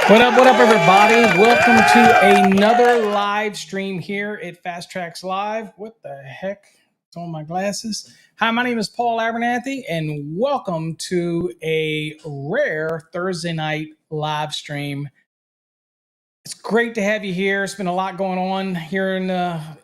What up, everybody? Welcome to another live stream here at Fastracks Live. What the heck? It's on my glasses. Hi, my name is Paul Abernathy, and welcome to a rare Thursday night live stream. It's great to have you here. It's been a lot going on here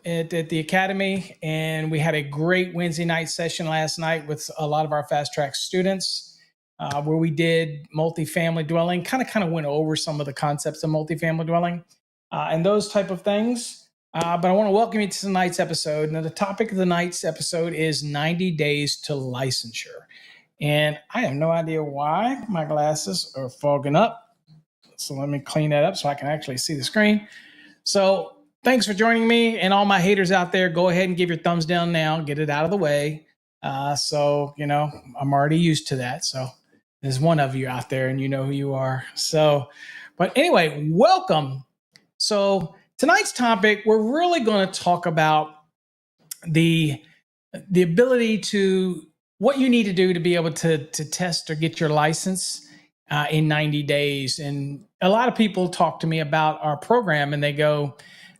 at the Academy, and we had a great Wednesday night session last night with a lot of our Fastracks students. Where we did multifamily dwelling, kind of went over some of the concepts of multifamily dwelling and those type of things. But I want to welcome you to tonight's episode. Now, the topic of tonight's episode is 90 days to licensure. And I have no idea why my glasses are fogging up. So let me clean that up so I can actually see the screen. So thanks for joining me, and all my haters out there, go ahead and give your thumbs down now, get it out of the way. So, I'm already used to that. So there's one of you out there and you know who you are. So, but anyway, welcome. So tonight's topic, we're really going to talk about the ability to, what you need to do to be able to test or get your license in 90 days. And a lot of people talk to me about our program and they go,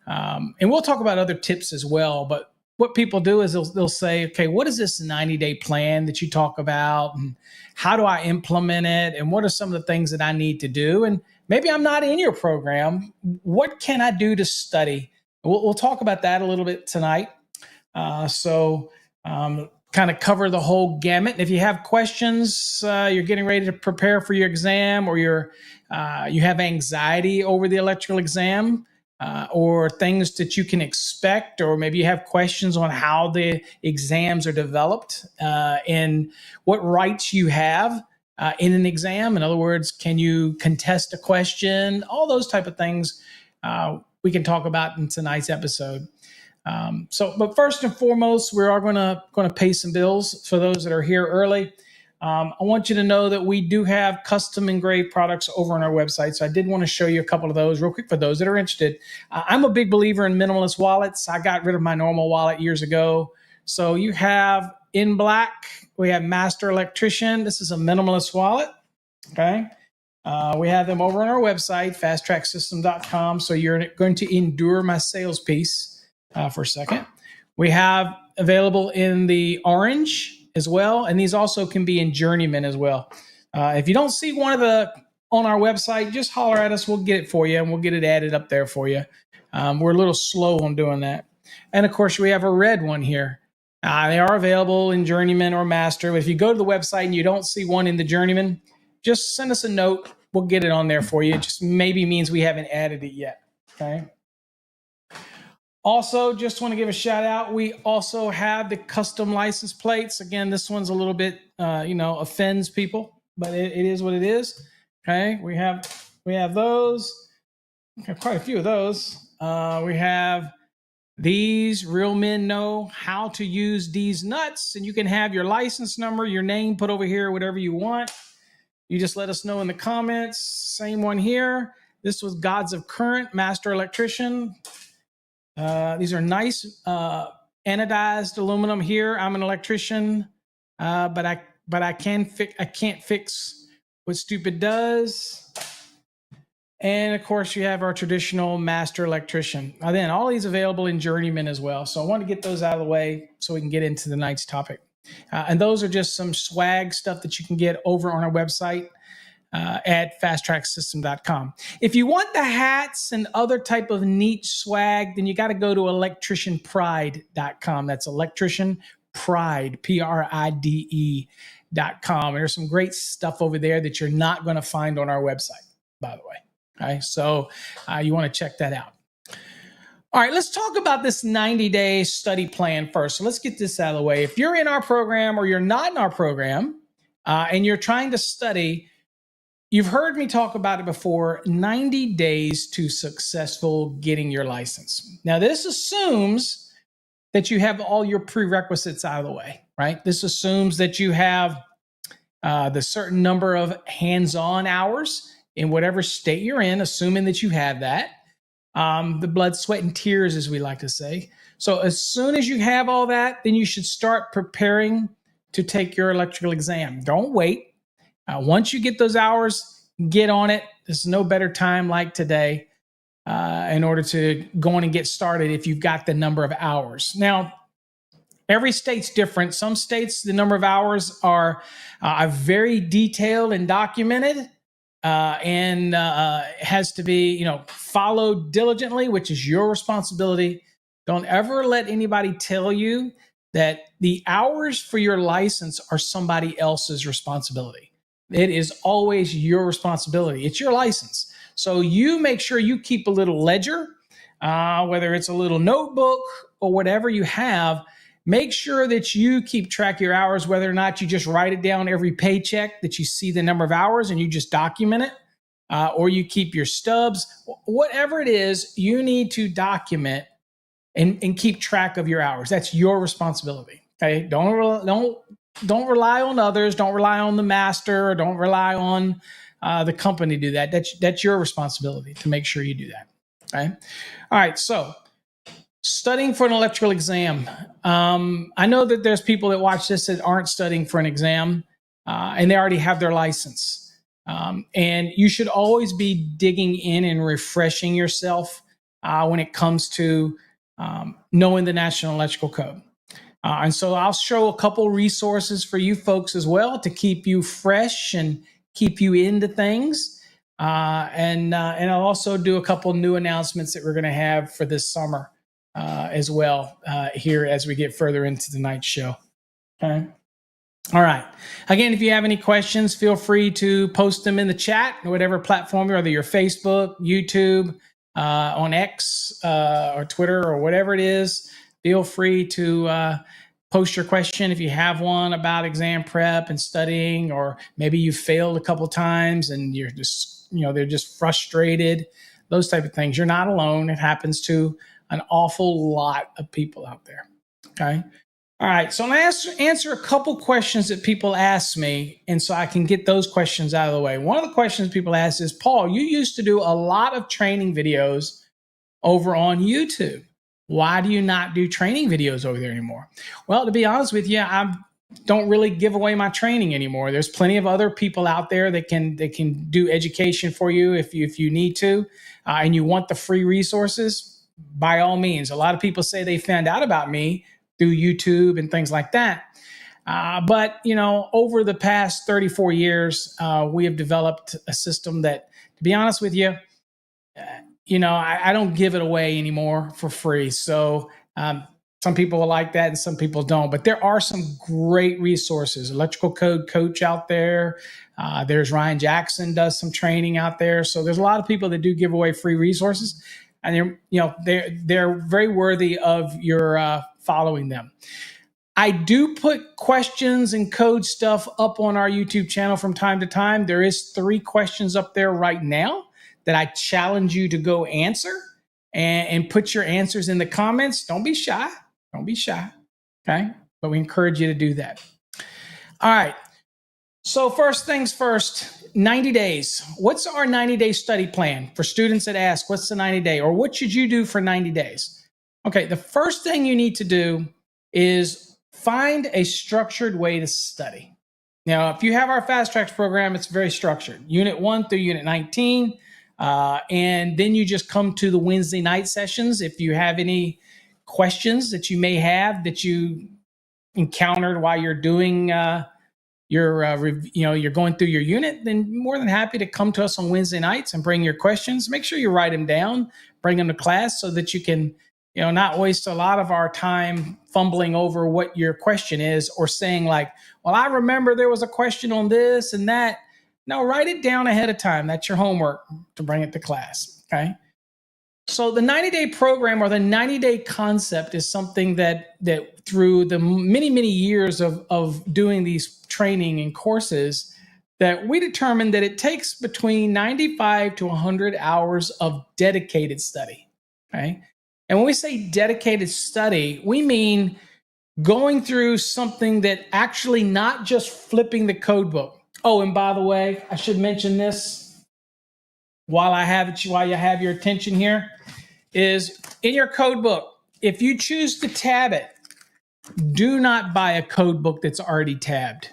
and we'll talk about other tips as well, but what people do is they'll say, okay, what is this 90-day plan that you talk about? And how do I implement it? And what are some of the things that I need to do? And maybe I'm not in your program. What can I do to study? We'll talk about that a little bit tonight. So kind of cover the whole gamut. And if you have questions, you're getting ready to prepare for your exam, or you have anxiety over the electrical exam, or things that you can expect, or maybe you have questions on how the exams are developed and what rights you have in an exam. In other words, can you contest a question? All those type of things we can talk about in tonight's episode. But first and foremost, we are going to pay some bills for those that are here early. I want you to know that we do have custom engraved products over on our website. So I did want to show you a couple of those real quick for those that are interested. I'm a big believer in minimalist wallets. I got rid of my normal wallet years ago. So you have in black, we have Master Electrician. This is a minimalist wallet. Okay. We have them over on our website, fastracksystem.com. So you're going to endure my sales piece for a second. We have available in the orange as well, and these also can be in journeyman as well. If you don't see one of the on our website, just holler at us. We'll get it for you, and we'll get it added up there for you. We're a little slow on doing that. And of course, we have a red one here. They are available in journeyman or master. But if you go to the website and you don't see one in the journeyman, just send us a note. We'll get it on there for you. It just maybe means we haven't added it yet. Okay. Also, just want to give a shout out. We also have the custom license plates. Again, this one's a little bit, offends people, but it is what it is. Okay, we have those. Okay, quite a few of those. We have these. Real men know how to use these nuts, and you can have your license number, your name put over here, whatever you want. You just let us know in the comments. Same one here. This was Gods of Current, Master Electrician. These are nice anodized aluminum here. I'm an electrician, but I can't fix what stupid does. And of course, you have our traditional Master Electrician. Then all these available in journeyman as well. So I want to get those out of the way so we can get into the night's topic. And those are just some swag stuff that you can get over on our website. At fastracksystem.com. If you want the hats and other type of neat swag, then you got to go to electricianpride.com. That's electricianpride, PRIDE.com. There's some great stuff over there that you're not going to find on our website, by the way. Okay, so you want to check that out. All right, let's talk about this 90-day study plan first. So let's get this out of the way. If you're in our program or you're not in our program and you're trying to study, you've heard me talk about it before, 90 days to successful getting your license. Now, this assumes that you have all your prerequisites out of the way, right? This assumes that you have the certain number of hands-on hours in whatever state you're in, assuming that you have that. The blood, sweat, and tears, as we like to say. So as soon as you have all that, then you should start preparing to take your electrical exam. Don't wait. Once you get those hours, get on it, There's no better time like today in order to go on and get started if you've got the number of hours. Now, every state's different. Some states, the number of hours are very detailed and documented, and has to be, followed diligently, which is your responsibility. Don't ever let anybody tell you that the hours for your license are somebody else's responsibility. It is always your responsibility. It's your license. So you make sure you keep a little ledger, whether it's a little notebook or whatever you have. Make sure that you keep track of your hours, whether or not you just write it down every paycheck that you see the number of hours and you just document it, or you keep your stubs. Whatever it is, you need to document and keep track of your hours. That's your responsibility. Okay, don't rely on others. Don't rely on the master. Or don't rely on the company to do that. That's your responsibility to make sure you do that. Okay. All right. So, studying for an electrical exam. I know that there's people that watch this that aren't studying for an exam, and they already have their license. And you should always be digging in and refreshing yourself when it comes to knowing the National Electrical Code. And so I'll show a couple resources for you folks as well to keep you fresh and keep you into things. And I'll also do a couple new announcements that we're going to have for this summer as well here as we get further into the night show. Okay. All right. Again, if you have any questions, feel free to post them in the chat, whatever platform, whether you're Facebook, YouTube, on X or Twitter or whatever it is. Feel free to post your question if you have one about exam prep and studying, or maybe you failed a couple times and you're just, they're just frustrated, those type of things. You're not alone. It happens to an awful lot of people out there. Okay. All right. So I'm going to answer a couple questions that people ask me, and so I can get those questions out of the way. One of the questions people ask is, Paul, you used to do a lot of training videos over on YouTube. Why do you not do training videos over there anymore? Well, to be honest with you, I don't really give away my training anymore. There's plenty of other people out there that can do education for you if you need to, and you want the free resources. By all means. A lot of people say they found out about me through YouTube and things like that. But, over the past 34 years, we have developed a system that, to be honest with you, I don't give it away anymore for free. So some people will like that and some people don't. But there are some great resources. Electrical Code Coach out there. There's Ryan Jackson does some training out there. So there's a lot of people that do give away free resources. And they're very worthy of your following them. I do put questions and code stuff up on our YouTube channel from time to time. There is 3 questions up there right now that I challenge you to go answer and put your answers in the comments. Don't be shy. Don't be shy. Okay. But we encourage you to do that. All right. So first things first, 90 days. What's our 90-day study plan for students that ask, what's the 90-day, or what should you do for 90 days? Okay, the first thing you need to do is find a structured way to study. Now, if you have our Fastracks program, it's very structured. Unit 1 through Unit 19, and then you just come to the Wednesday night sessions. If you have any questions that you may have that you encountered while you're doing you're going through your unit, then more than happy to come to us on Wednesday nights and bring your questions. Make sure you write them down, bring them to class so that you can, not waste a lot of our time fumbling over what your question is or saying like, well, I remember there was a question on this and that. No, write it down ahead of time. That's your homework to bring it to class. Okay. So the 90-day program or the 90-day concept is something that through the many, many years of doing these training and courses, that we determined that it takes between 95 to 100 hours of dedicated study. Okay. And when we say dedicated study, we mean going through something that actually not just flipping the code book. Oh, and by the way, I should mention this while you have your attention here, is in your code book. If you choose to tab it, do not buy a code book that's already tabbed.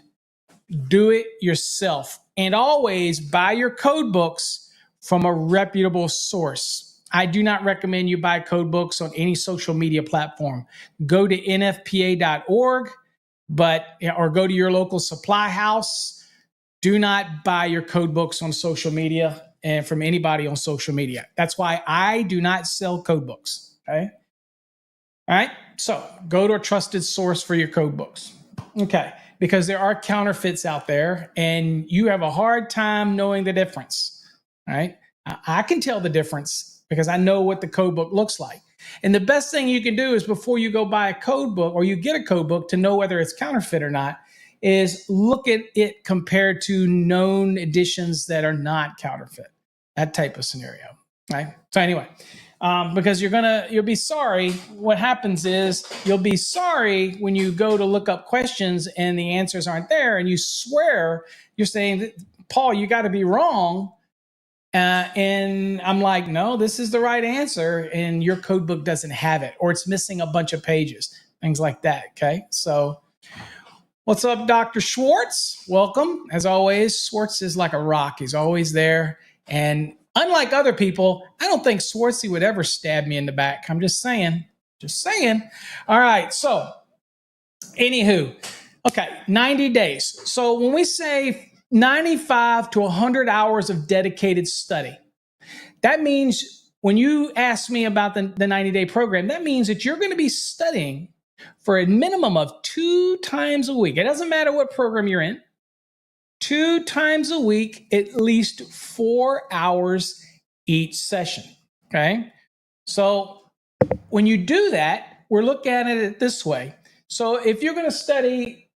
Do it yourself. And always buy your code books from a reputable source. I do not recommend you buy code books on any social media platform. Go to nfpa.org, or go to your local supply house. Do not buy your code books on social media and from anybody on social media. That's why I do not sell code books. Okay. All right. So go to a trusted source for your code books. Okay. Because there are counterfeits out there and you have a hard time knowing the difference. All right. I can tell the difference because I know what the code book looks like. And the best thing you can do is before you go buy a code book or you get a code book to know whether it's counterfeit or not, is look at it compared to known editions that are not counterfeit. That type of scenario. Right. So anyway, because you'll be sorry. What happens is you'll be sorry when you go to look up questions and the answers aren't there, and you swear you're saying, Paul, you got to be wrong. And I'm like, no, this is the right answer, and your code book doesn't have it, or it's missing a bunch of pages, things like that. Okay, so what's up, Dr. Schwartz? Welcome. As always, Schwartz is like a rock. He's always there, and unlike other people, I don't think Schwartzy would ever stab me in the back. I'm just saying. All right. So, anywho, okay, 90 days. So when we say 95 to 100 hours of dedicated study, that means when you ask me about the 90-day program, that means that you're going to be studying for a minimum of 2 times a week. It doesn't matter what program you're in. 2 times a week, at least 4 hours each session. Okay. So when you do that, we're looking at it this way. So if you're going to study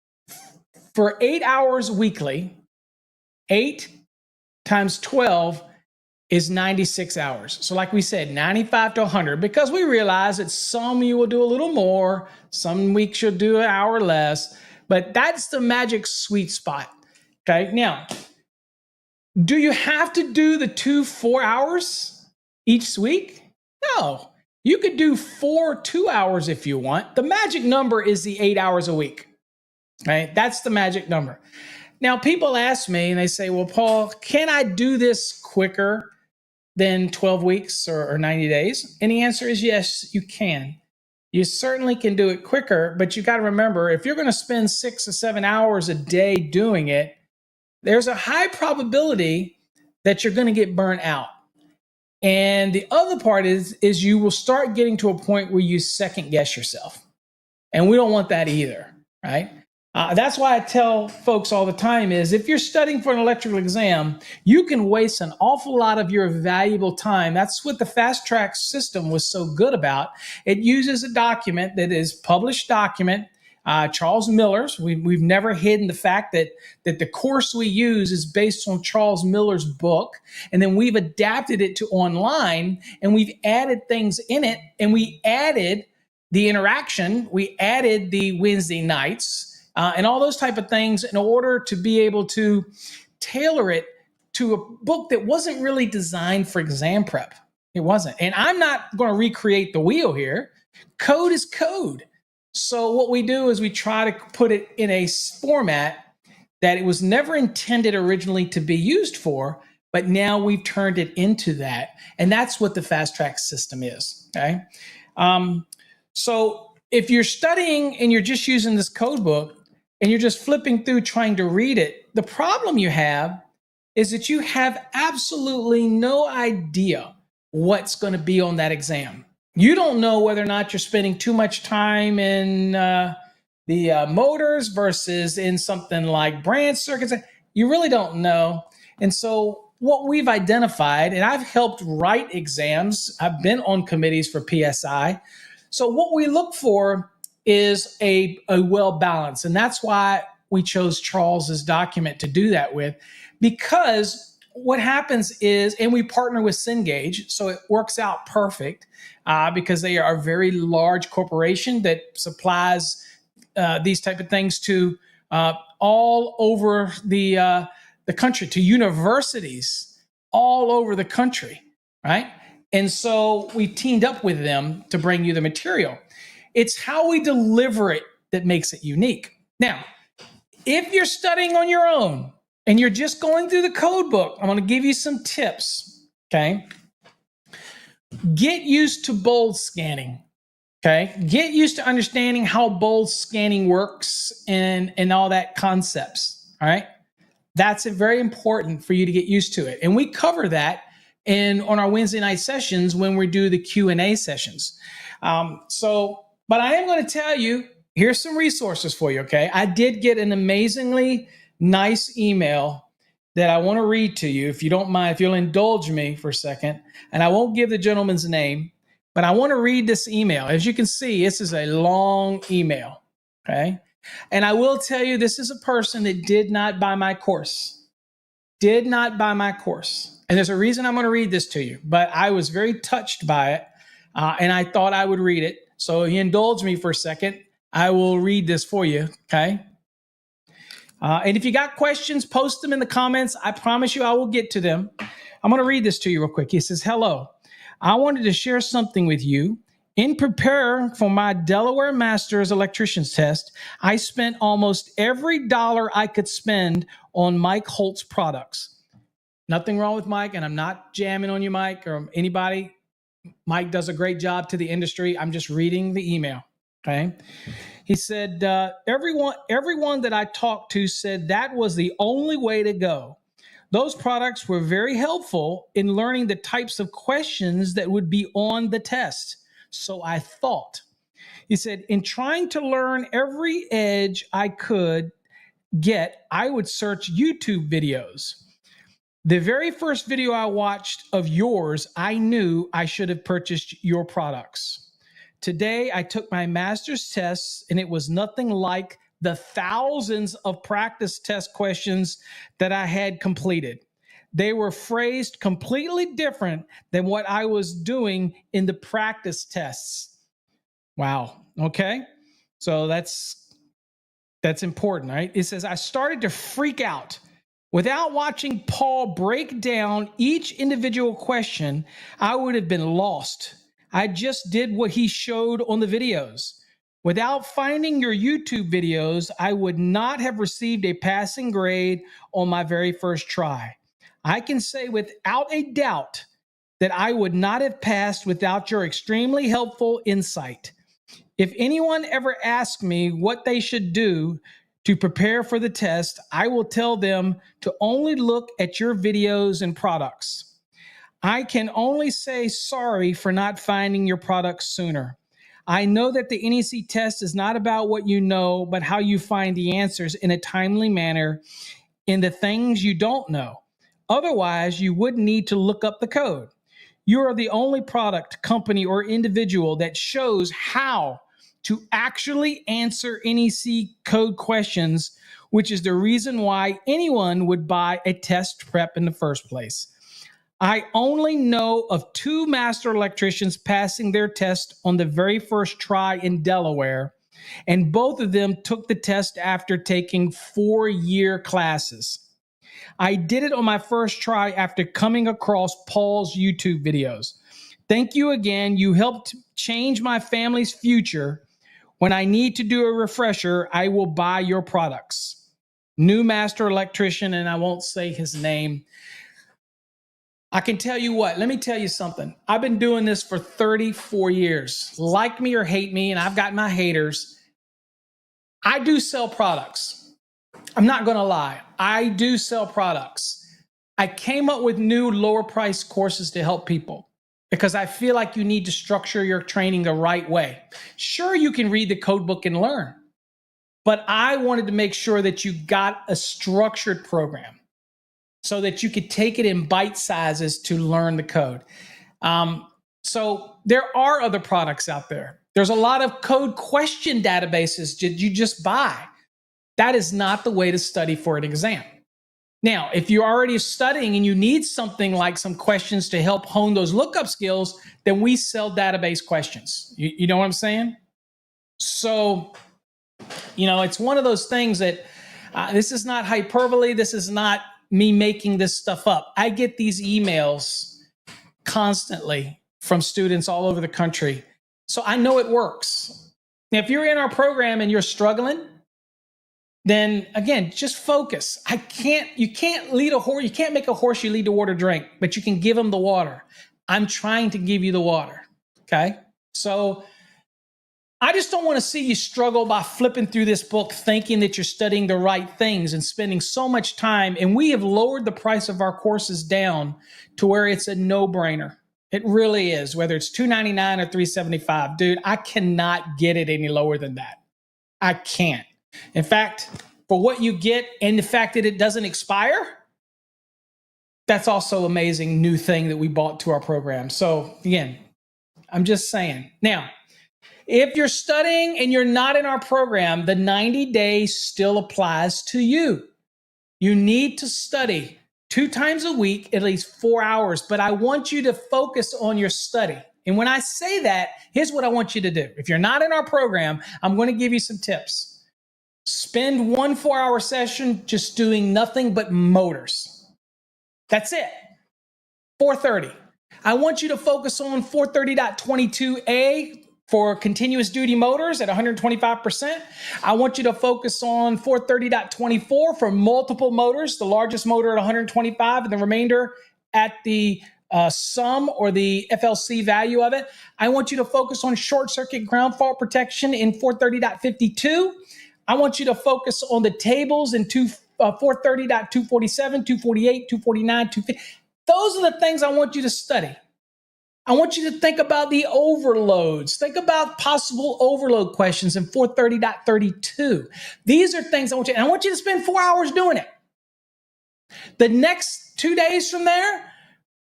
for 8 hours weekly, 8 times 12 is 96 hours. So like we said, 95 to 100, because we realize that some you will do a little more, some weeks you'll do an hour less, but that's the magic sweet spot. Okay, now, do you have to do the 4 hours each week? No, you could do 2 hours if you want. The magic number is the 8 hours a week, right? That's the magic number. Now, people ask me and they say, well, Paul, can I do this quicker than 12 weeks or 90 days? And the answer is yes, you can. You certainly can do it quicker, but you got to remember, if you're going to spend 6 or 7 hours a day doing it, there's a high probability that you're going to get burnt out. And the other part is you will start getting to a point where you second guess yourself. And we don't want that either, right? That's why I tell folks all the time is if you're studying for an electrical exam, you can waste an awful lot of your valuable time. That's what the Fastracks system was so good about. It uses a document that is published document, Charles Miller's. We've never hidden the fact that the course we use is based on Charles Miller's book, and then we've adapted it to online, and we've added things in it, and we added the interaction, we added the Wednesday nights, and all those type of things in order to be able to tailor it to a book that wasn't really designed for exam prep. It wasn't. And I'm not going to recreate the wheel here. Code is code. So what we do is we try to put it in a format that it was never intended originally to be used for, but now we've turned it into that. And that's what the Fastracks system is. Okay. So if you're studying and you're just using this code book, and you're just flipping through trying to read it, the problem you have is that you have absolutely no idea what's going to be on that exam. You don't know whether or not you're spending too much time in the motors versus in something like branch circuits. You really don't know. And so what we've identified, and I've helped write exams, I've been on committees for PSI. So what we look for is a well balance. And that's why we chose Charles's document to do that with, because what happens is, and we partner with Cengage, so it works out perfect because they are a very large corporation that supplies these type of things to all over the country, to universities all over the country, right? And so we teamed up with them to bring you the material. It's how we deliver it that makes it unique. Now, if you're studying on your own and you're just going through the code book, I'm going to give you some tips. Okay. Get used to bold scanning. Okay. Get used to understanding how bold scanning works and all that concepts. All right. That's very important for you to get used to it. And we cover that on our Wednesday night sessions when we do the Q&A sessions. But I am going to tell you, here's some resources for you. Okay. I did get an amazingly nice email that I want to read to you, if you don't mind, if you'll indulge me for a second. And I won't give the gentleman's name, but I want to read this email. As you can see, this is a long email, okay? And I will tell you, this is a person that did not buy my course. Did not buy my course. And there's a reason I'm going to read this to you, but I was very touched by it, and I thought I would read it. So if you indulge me for a second, I will read this for you, okay? And if you got questions, post them in the comments. I promise you I will get to them. I'm going to read this to you real quick. He says, hello, I wanted to share something with you. In preparing for my Delaware Master's electrician's test, I spent almost every dollar I could spend on Mike Holt's products. Nothing wrong with Mike, and I'm not jamming on you, Mike, or anybody. Mike does a great job to the industry. I'm just reading the email, okay? He said, everyone that I talked to said that was the only way to go. Those products were very helpful in learning the types of questions that would be on the test. So I thought. He said, in trying to learn every edge I could get, I would search YouTube videos. The very first video I watched of yours, I knew I should have purchased your products. Today, I took my master's tests, and it was nothing like the thousands of practice test questions that I had completed. They were phrased completely different than what I was doing in the practice tests. Wow. Okay. So that's important, right? It says, I started to freak out. Without watching Paul break down each individual question, I would have been lost. I just did what he showed on the videos. Without finding your YouTube videos, I would not have received a passing grade on my very first try. I can say without a doubt that I would not have passed without your extremely helpful insight. If anyone ever asks me what they should do to prepare for the test, I will tell them to only look at your videos and products. I can only say sorry for not finding your products sooner. I know that the NEC test is not about what you know, but how you find the answers in a timely manner in the things you don't know. Otherwise, you wouldn't need to look up the code. You are the only product, company, or individual that shows how to actually answer NEC code questions, which is the reason why anyone would buy a test prep in the first place. I only know of 2 master electricians passing their test on the very first try in Delaware, and both of them took the test after taking 4-year classes. I did it on my first try after coming across Paul's YouTube videos. Thank you again. You helped change my family's future. When I need to do a refresher, I will buy your products. New master electrician, and I won't say his name. I can tell you what, let me tell you something. I've been doing this for 34 years. Like me or hate me, and I've got my haters. I do sell products. I'm not going to lie. I do sell products. I came up with new lower price courses to help people because I feel like you need to structure your training the right way. Sure, you can read the code book and learn, but I wanted to make sure that you got a structured program so that you could take it in bite sizes to learn the code. So there are other products out there. There's a lot of code question databases that you just buy. That is not the way to study for an exam. Now, if you're already studying and you need something like some questions to help hone those lookup skills, then we sell database questions. You know what I'm saying? So, it's one of those things that this is not hyperbole. This is not me making this stuff up. I get these emails constantly from students all over the country. So I know it works. Now, if you're in our program and you're struggling, then again, just focus. You can't lead a horse. You can't make a horse you lead the water drink, but you can give him the water. I'm trying to give you the water. Okay. So I just don't want to see you struggle by flipping through this book thinking that you're studying the right things and spending so much time. And we have lowered the price of our courses down to where it's a no-brainer. It really is, whether it's $299 or $375. Dude, I cannot get it any lower than that. I can't. In fact, for what you get and the fact that it doesn't expire, that's also an amazing new thing that we bought to our program. So again, I'm just saying. Now, if you're studying and you're not in our program, the 90 days still applies to you. You need to study 2 times a week, at least 4 hours, but I want you to focus on your study. And when I say that, here's what I want you to do. If you're not in our program, I'm going to give you some tips. Spend 1 4-hour session just doing nothing but motors. That's it. 430. I want you to focus on 430.22a for continuous duty motors at 125%. I want you to focus on 430.24 for multiple motors, the largest motor at 125 and the remainder at the sum or the FLC value of it. I want you to focus on short circuit ground fault protection in 430.52. I want you to focus on the tables in 430.247, 248, 249, 250. Those are the things I want you to study. I want you to think about the overloads. Think about possible overload questions in 430.32. These are things I want you, and I want you to spend 4 hours doing it. The next 2 days from there,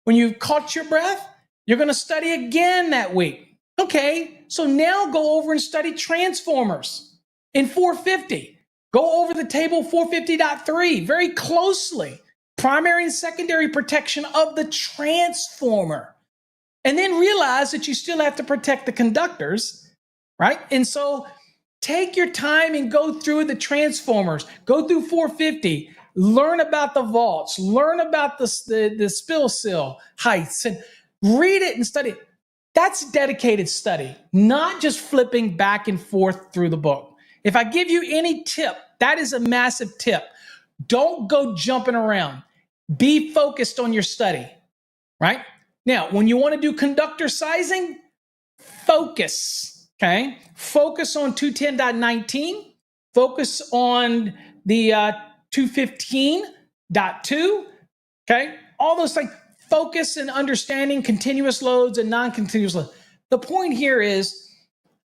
when you've caught your breath, you're going to study again that week. Okay, so now go over and study transformers in 450. Go over the table 450.3 very closely. Primary and secondary protection of the transformer. And then realize that you still have to protect the conductors, right? And so take your time and go through the transformers. Go through 450. Learn about the vaults. Learn about the spill sill heights. And read it and study it. That's dedicated study, not just flipping back and forth through the book. If I give you any tip, that is a massive tip. Don't go jumping around. Be focused on your study, right? Now, when you want to do conductor sizing, focus, okay? Focus on 210.19. Focus on the 215.2, okay? All those things. Focus and understanding continuous loads and non-continuous loads. The point here is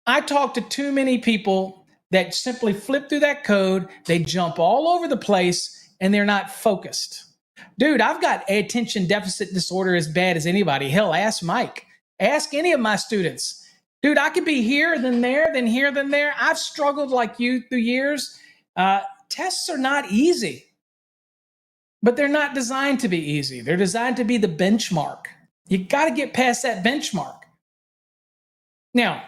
I talk to too many people that simply flip through that code, they jump all over the place, and they're not focused. Dude, I've got attention deficit disorder as bad as anybody. Hell, ask Mike. Ask any of my students. Dude, I could be here, then there, then here, then there. I've struggled like you through years. Tests are not easy, but they're not designed to be easy. They're designed to be the benchmark. You got to get past that benchmark. Now,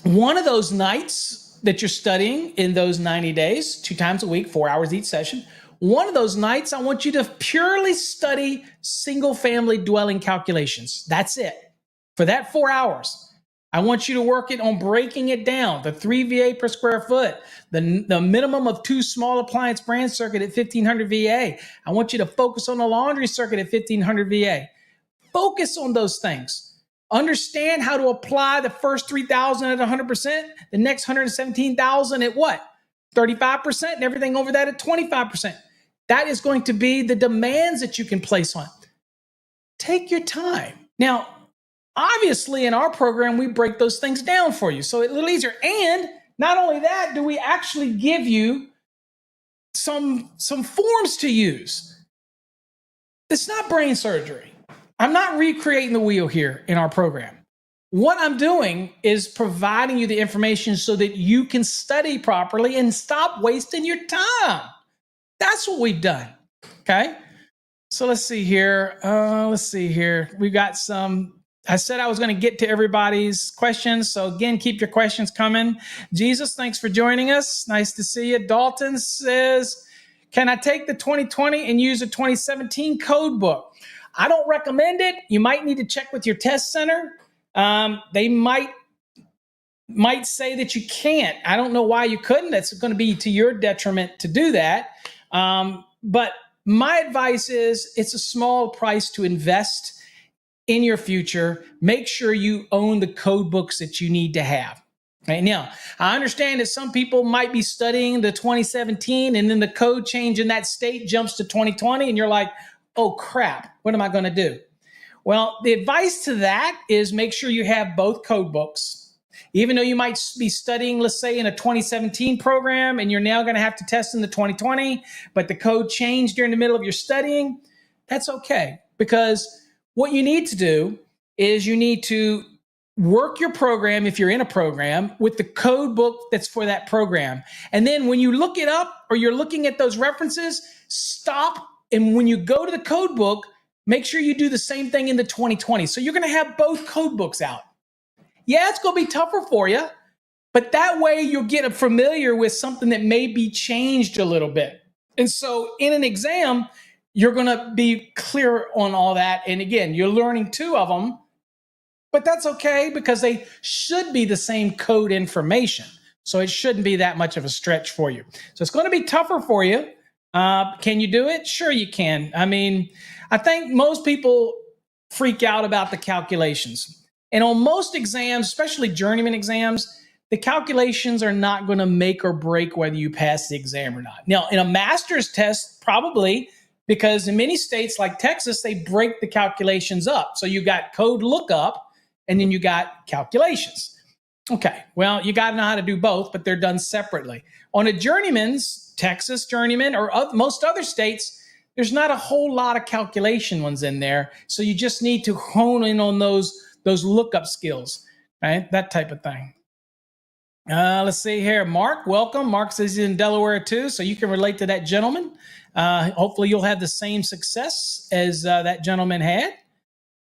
one of those nights that you're studying in those 90 days, 2 times a week, 4 hours each session, one of those nights, I want you to purely study single-family dwelling calculations. That's it. For that 4 hours, I want you to work it on breaking it down, the 3 VA per square foot, the minimum of 2 small appliance branch circuit at 1,500 VA. I want you to focus on the laundry circuit at 1,500 VA. Focus on those things. Understand how to apply the first 3,000 at 100%, the next 117,000 at what? 35%, and everything over that at 25%. That is going to be the demands that you can place on it. Take your time. Now, obviously, in our program, we break those things down for you, so it's a little easier. And not only that, do we actually give you some forms to use. It's not brain surgery. I'm not recreating the wheel here in our program. What I'm doing is providing you the information so that you can study properly and stop wasting your time. That's what we've done, okay? So let's see here. We've got some, I said I was going to get to everybody's questions. So again, keep your questions coming. Jesus, thanks for joining us. Nice to see you. Dalton says, can I take the 2020 and use a 2017 code book? I don't recommend it. You might need to check with your test center. They might might say that you can't. I don't know why you couldn't. That's going to be to your detriment to do that. But my advice is it's a small price to invest in your future. Make sure you own the code books that you need to have. Right now, I understand that some people might be studying the 2017 and then the code change in that state jumps to 2020 and you're like, oh crap, what am I going to do? Well, the advice to that is make sure you have both code books. Even though you might be studying, let's say, in a 2017 program and you're now going to have to test in the 2020, but the code changed during the middle of your studying, that's okay. Because what you need to do is you need to work your program, if you're in a program, with the code book that's for that program. And then when you look it up or you're looking at those references, stop. And when you go to the code book, make sure you do the same thing in the 2020. So you're going to have both code books out. Yeah, it's going to be tougher for you, but that way you'll get familiar with something that may be changed a little bit. And so in an exam, you're going to be clear on all that. And again, you're learning two of them, but that's okay because they should be the same code information. So it shouldn't be that much of a stretch for you. So it's going to be tougher for you. Can you do it? Sure you can. I mean, I think most people freak out about the calculations. And on most exams, especially journeyman exams, the calculations are not going to make or break whether you pass the exam or not. Now, in a master's test, probably, because in many states like Texas, they break the calculations up. So you got code lookup, and then you got calculations. Okay, well, you got to know how to do both, but they're done separately. On a journeyman's, Texas journeyman, or most other states, there's not a whole lot of calculation ones in there. So you just need to hone in on those lookup skills, right? That type of thing. Let's see here. Mark, welcome. Mark says he's in Delaware too, so you can relate to that gentleman. Hopefully you'll have the same success as that gentleman had.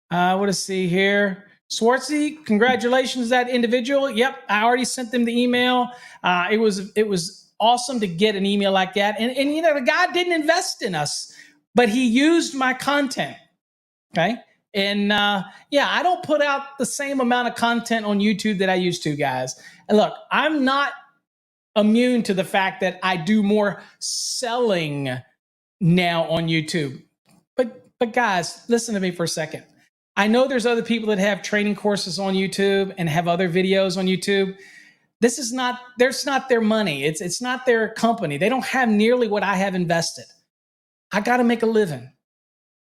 What to see here? Swartzy, congratulations to that individual. Yep, I already sent them the email. It was awesome to get an email like that. And you know, the guy didn't invest in us, but he used my content, okay? And yeah, I don't put out the same amount of content on YouTube that I used to, guys. And look, I'm not immune to the fact that I do more selling now on YouTube. But guys, listen to me for a second. I know there's other people that have training courses on YouTube and have other videos on YouTube. That's not their money. It's not their company. They don't have nearly what I have invested. I got to make a living.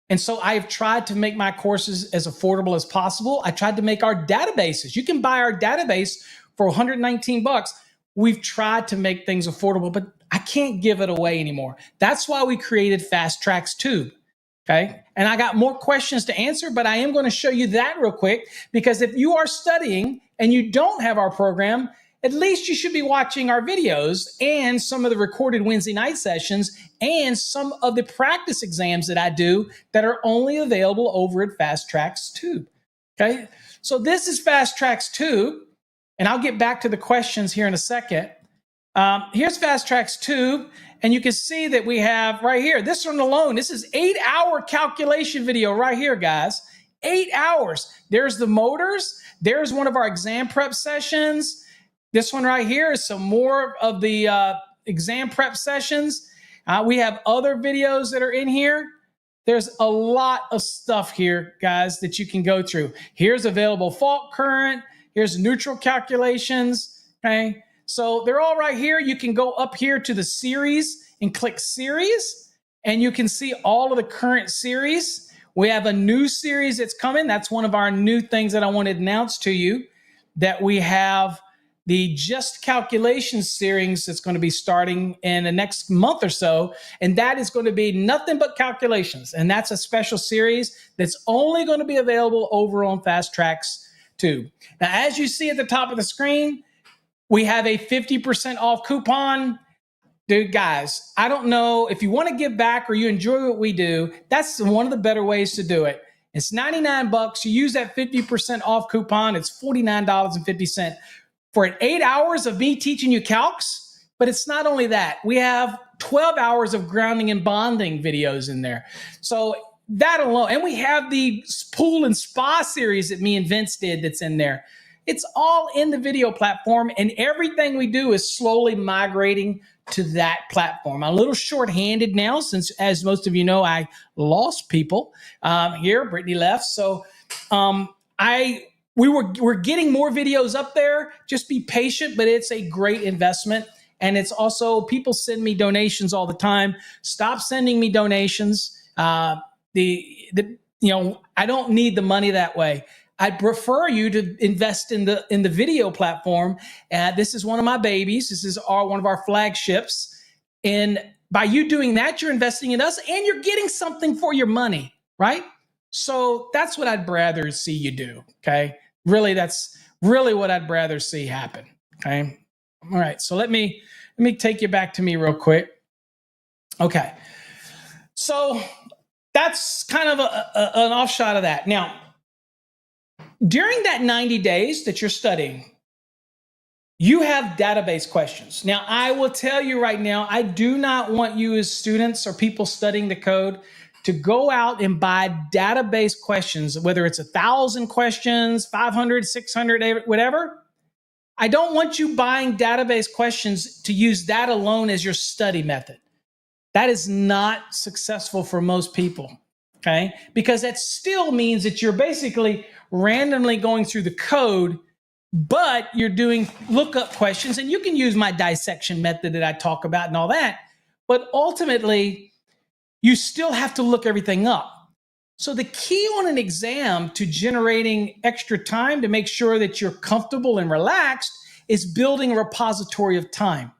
And so I've tried to make my courses as affordable as possible. I tried to make our databases. You can buy our database for $119. We've tried to make things affordable, but I can't give it away anymore. That's why we created Fastracks Tube. Okay. And I got more questions to answer, but I am going to show you that real quick, because if you are studying and you don't have our program, at least you should be watching our videos and some of the recorded Wednesday night sessions and some of the practice exams that I do that are only available over at Fastracks Tube. Okay. So this is Fastracks Tube, and I'll get back to the questions here in a second. Here's Fastracks Tube, and you can see that we have right here, this one alone, this is 8-hour calculation video right here, guys. 8 hours. There's the motors. There's one of our exam prep sessions. This one right here is some more of the exam prep sessions. We have other videos that are in here. There's a lot of stuff here, guys, that you can go through. Here's available fault current. Here's neutral calculations, okay? So they're all right here. You can go up here to the series and click series, and you can see all of the current series. We have a new series that's coming. That's one of our new things that I want to announce to you, that we have the Just Calculations series that's going to be starting in the next month or so. And that is going to be nothing but calculations. And that's a special series that's only going to be available over on Fastracks Tube. Now, as you see at the top of the screen, we have a 50% off coupon. Dude, guys, I don't know if you want to give back or you enjoy what we do. That's one of the better ways to do it. It's $99. You use that 50% off coupon. It's $49.50 for 8 hours of me teaching you calcs. But it's not only that. We have 12 hours of grounding and bonding videos in there. So that alone, and we have the pool and spa series that me and Vince did that's in there. It's all in the video platform, and everything we do is slowly migrating to that platform. I'm a little short-handed now since, as most of you know, I lost people here. Brittany left. So we're getting more videos up there. Just be patient, but it's a great investment. And it's also, people send me donations all the time. Stop sending me donations. I don't need the money that way. I prefer you to invest in the video platform. This is one of my babies. This is one of our flagships. And by you doing that, you're investing in us and you're getting something for your money, right? So that's what I'd rather see you do, okay? Really, that's really what I'd rather see happen, okay? All right, so let me take you back to me real quick. Okay, so that's kind of an offshot of that. Now, during that 90 days that you're studying, you have database questions. Now, I will tell you right now, I do not want you as students or people studying the code to go out and buy database questions, whether it's 1,000 questions, 500, 600, whatever. I don't want you buying database questions to use that alone as your study method. That is not successful for most people, okay? Because that still means that you're basically randomly going through the code, but you're doing lookup questions, and you can use my dissection method that I talk about and all that, but ultimately, you still have to look everything up. So the key on an exam to generating extra time to make sure that you're comfortable and relaxed is building a repository of time.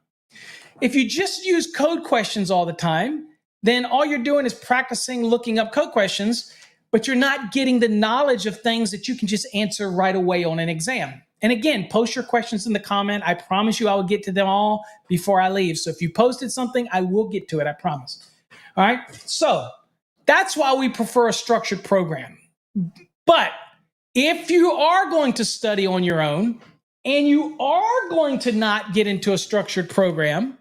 If you just use code questions all the time, then all you're doing is practicing looking up code questions, but you're not getting the knowledge of things that you can just answer right away on an exam. And again, post your questions in the comment. I promise you I will get to them all before I leave. So if you posted something, I will get to it, I promise. All right, so that's why we prefer a structured program. But if you are going to study on your own and you are going to not get into a structured program,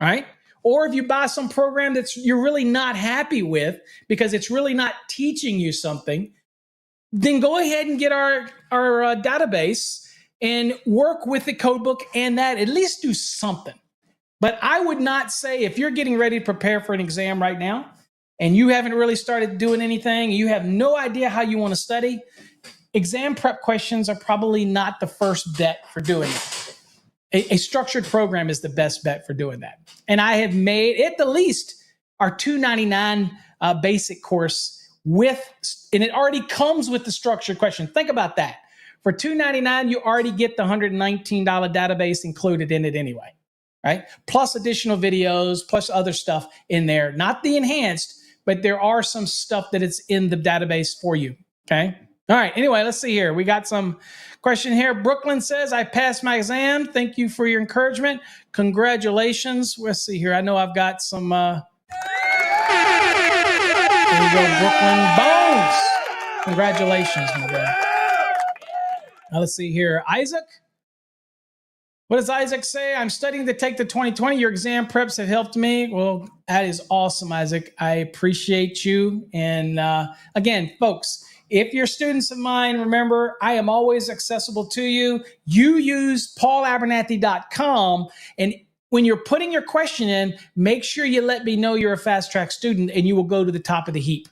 right? Or if you buy some program that you're really not happy with because it's really not teaching you something, then go ahead and get our database and work with the codebook and that, at least do something. But I would not say, if you're getting ready to prepare for an exam right now and you haven't really started doing anything, you have no idea how you want to study, exam prep questions are probably not the first bet for doing it. A structured program is the best bet for doing that. And I have made, at the least, our $299 basic course and it already comes with the structured question. Think about that. For $299, you already get the $119 database included in it anyway. Right? Plus additional videos, plus other stuff in there. Not the enhanced, but there are some stuff that it's in the database for you. Okay? All right. Anyway, let's see here. We got some question here. Brooklyn says, I passed my exam. Thank you for your encouragement. Congratulations. Let's see here. I know I've got some. There you go, Brooklyn. Bones. Congratulations, my guy. Now let's see here. Isaac. What does Isaac say? I'm studying to take the 2020. Your exam preps have helped me. Well, that is awesome, Isaac. I appreciate you. And again, folks, if you're students of mine, remember, I am always accessible to you. You use paulabernathy.com. And when you're putting your question in, make sure you let me know you're a Fastracks student and you will go to the top of the heap.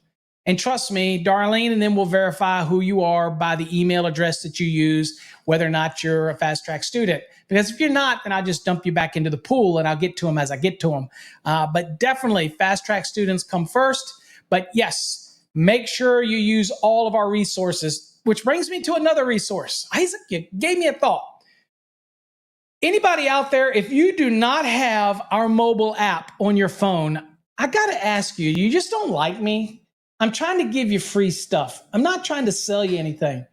And trust me, Darlene, and then we'll verify who you are by the email address that you use, whether or not you're a Fastracks student. Because if you're not, then I'll just dump you back into the pool and I'll get to them as I get to them. But definitely, Fastracks students come first. But yes, make sure you use all of our resources, which brings me to another resource. Isaac, you gave me a thought. Anybody out there, if you do not have our mobile app on your phone, I got to ask you, you just don't like me? I'm trying to give you free stuff. I'm not trying to sell you anything.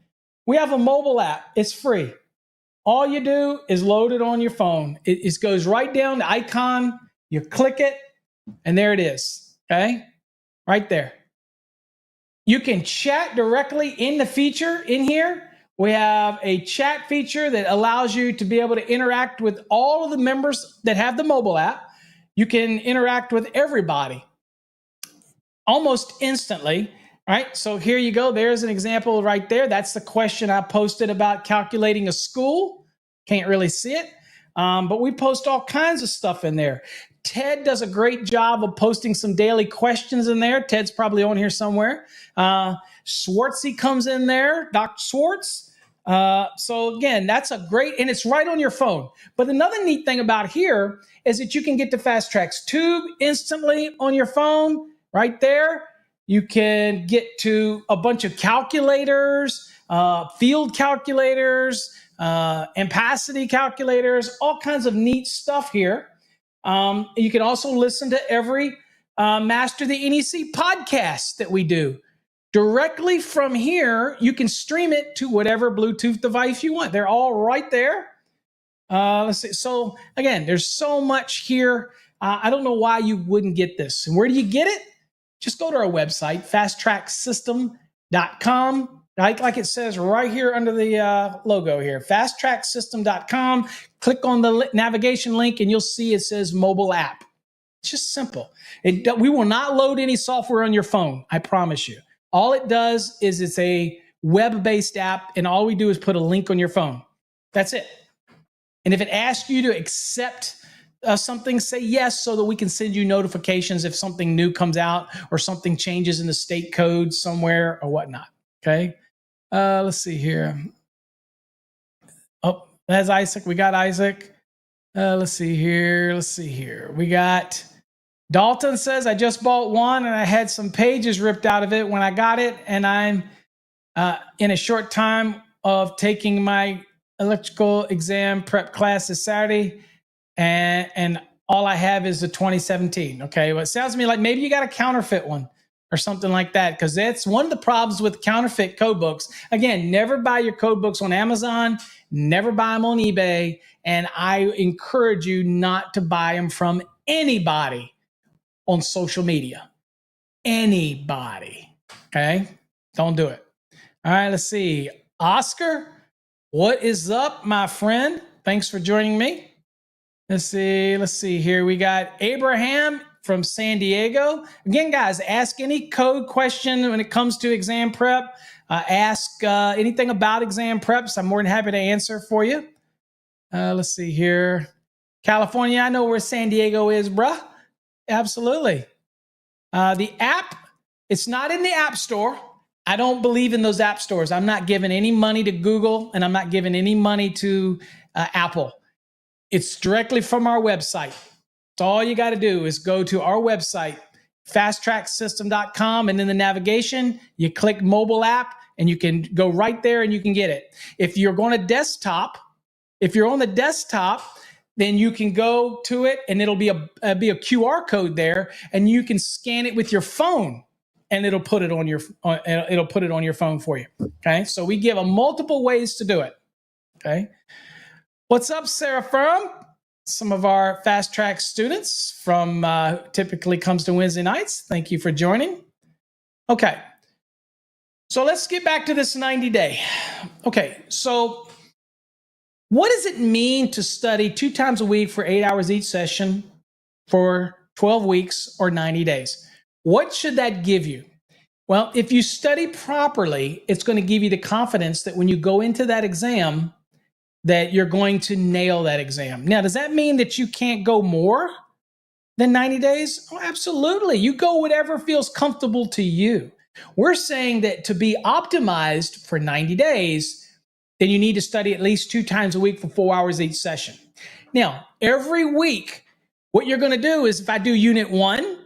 We have a mobile app. It's free. All you do is load it on your phone. It goes right down the icon. You click it, and there it is. Okay? Right there. You can chat directly in the feature in here. We have a chat feature that allows you to be able to interact with all of the members that have the mobile app. You can interact with everybody almost instantly. All right, so here you go. There's an example right there. That's the question I posted about calculating a school. Can't really see it, but we post all kinds of stuff in there. Ted does a great job of posting some daily questions in there. Ted's probably on here somewhere. Swartzy comes in there, Dr. Swartz. So again, that's a great, and it's right on your phone. But another neat thing about here is that you can get the Fastracks Tube instantly on your phone right there. You can get to a bunch of calculators, field calculators, ampacity calculators, all kinds of neat stuff here. You can also listen to every Master the NEC podcast that we do. Directly from here, you can stream it to whatever Bluetooth device you want. They're all right there. Let's see. So again, there's so much here. I don't know why you wouldn't get this. And where do you get it? Just go to our website, fastracksystem.com. Like it says right here under the logo here, fastracksystem.com. Click on the navigation link and you'll see it says mobile app. It's just simple. We will not load any software on your phone, I promise you. All it does is it's a web-based app, and all we do is put a link on your phone. That's it. And if it asks you to accept something, say yes, so that we can send you notifications if something new comes out or something changes in the state code somewhere or whatnot. Okay. Let's see here. Oh, that's Isaac. We got Isaac. Let's see here. We got Dalton says, I just bought one and I had some pages ripped out of it when I got it. And I'm in a short time of taking my electrical exam prep class this Saturday. And all I have is the 2017. Okay. Well, it sounds to me like maybe you got a counterfeit one or something like that, because that's one of the problems with counterfeit code books. Again, never buy your code books on Amazon, never buy them on eBay. And I encourage you not to buy them from anybody on social media. Anybody. Okay. Don't do it. All right. Let's see. Oscar, what is up, my friend? Thanks for joining me. Let's see here. We got Abraham from San Diego. Again, guys, ask any code question when it comes to exam prep. Ask anything about exam preps. I'm more than happy to answer for you. Let's see here. California, I know where San Diego is, bruh. Absolutely. The app, it's not in the App Store. I don't believe in those app stores. I'm not giving any money to Google, and I'm not giving any money to Apple. It's directly from our website. So all you got to do is go to our website, fastracksystem.com, and in the navigation, you click mobile app, and you can go right there and you can get it. If you're on the desktop, then you can go to it, and it'll be a QR code there, and you can scan it with your phone, and it'll put it on your phone for you. Okay, so we give multiple ways to do it. Okay, what's up, Sarah Firm? Some of our Fast Track students from typically comes to Wednesday nights. Thank you for joining. Okay, so let's get back to this 90-day. Okay, so what does it mean to study 2 times a week for 8 hours each session for 12 weeks or 90 days? What should that give you? Well, if you study properly, it's going to give you the confidence that when you go into that exam, that you're going to nail that exam. Now, does that mean that you can't go more than 90 days? Oh, absolutely. You go whatever feels comfortable to you. We're saying that to be optimized for 90 days, then you need to study at least 2 times a week for 4 hours each session. Now, every week, what you're going to do is if I do unit 1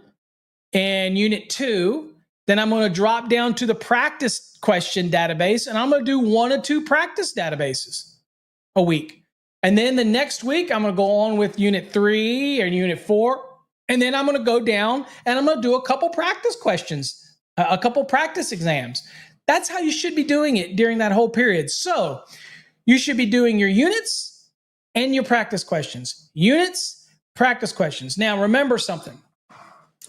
and unit 2, then I'm going to drop down to the practice question database, and I'm going to do 1 or 2 practice databases a week. And then the next week, I'm going to go on with unit 3 or unit 4, and then I'm going to go down and I'm going to do a couple practice questions, a couple practice exams. That's how you should be doing it during that whole period. So you should be doing your units and your practice questions. Units, practice questions. Now, remember something.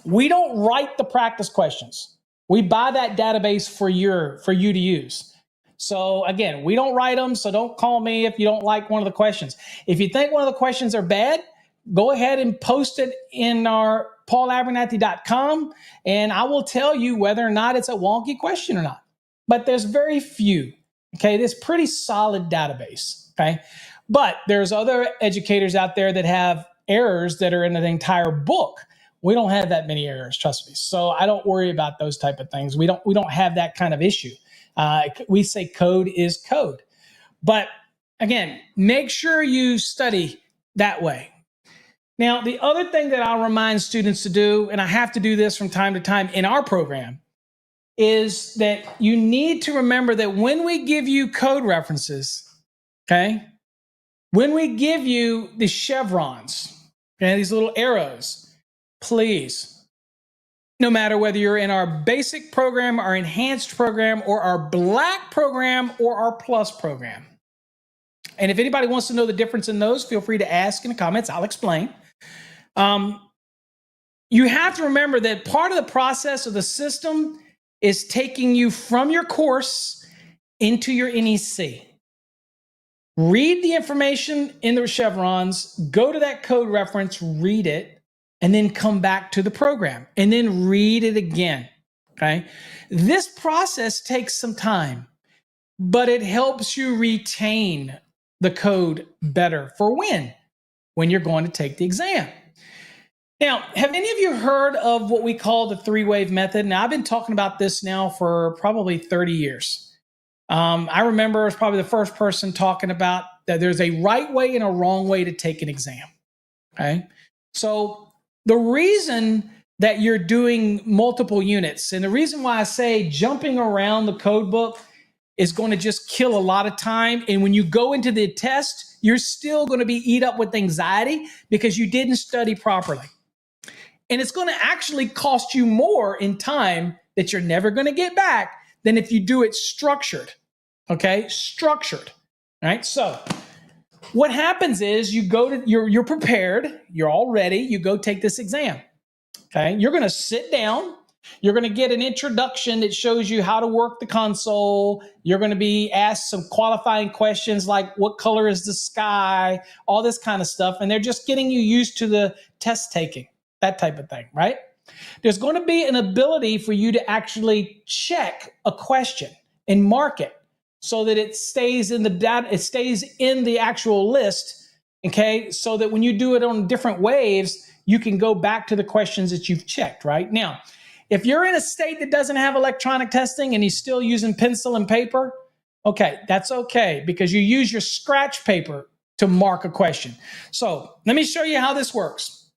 We don't write the practice questions. We buy that database for you to use. So again, we don't write them, so don't call me if you don't like one of the questions. If you think one of the questions are bad, go ahead and post it in our paulabernathy.com, and I will tell you whether or not it's a wonky question or not. But there's very few. Okay, this pretty solid database. Okay, but there's other educators out there that have errors that are in the entire book. We don't have that many errors, trust me. So I don't worry about those type of things. We don't have that kind of issue. We say code is code. But again, make sure you study that way. Now, the other thing that I'll remind students to do, and I have to do this from time to time in our program, is that you need to remember that when we give you code references, okay, when we give you the chevrons, okay, these little arrows, please, no matter whether you're in our basic program, our enhanced program, or our black program, or our plus program. And if anybody wants to know the difference in those, feel free to ask in the comments. I'll explain. You have to remember that part of the process of the system is taking you from your course into your NEC. Read the information in the chevrons, go to that code reference, read it, and then come back to the program and then read it again. Okay? This process takes some time, but it helps you retain the code better for when you're going to take the exam. Now, have any of you heard of what we call the three-wave method? Now, I've been talking about this now for probably 30 years. I remember I was probably the first person talking about that there's a right way and a wrong way to take an exam. Okay? So the reason that you're doing multiple units, and the reason why I say jumping around the code book is going to just kill a lot of time. And when you go into the test, you're still going to be eat up with anxiety because you didn't study properly. And it's going to actually cost you more in time that you're never going to get back than if you do it structured. Okay? Structured. All right? So what happens is you go to, you're prepared, you're all ready, you go take this exam. Okay? You're going to sit down. You're going to get an introduction that shows you how to work the console. You're going to be asked some qualifying questions like what color is the sky, all this kind of stuff. And they're just getting you used to the test taking, that type of thing, right? There's going to be an ability for you to actually check a question and mark it so that it stays in the data, it stays in the actual list, okay? So that when you do it on different waves, you can go back to the questions that you've checked, right? Now, if you're in a state that doesn't have electronic testing and you're still using pencil and paper, okay, that's okay because you use your scratch paper to mark a question. So let me show you how this works.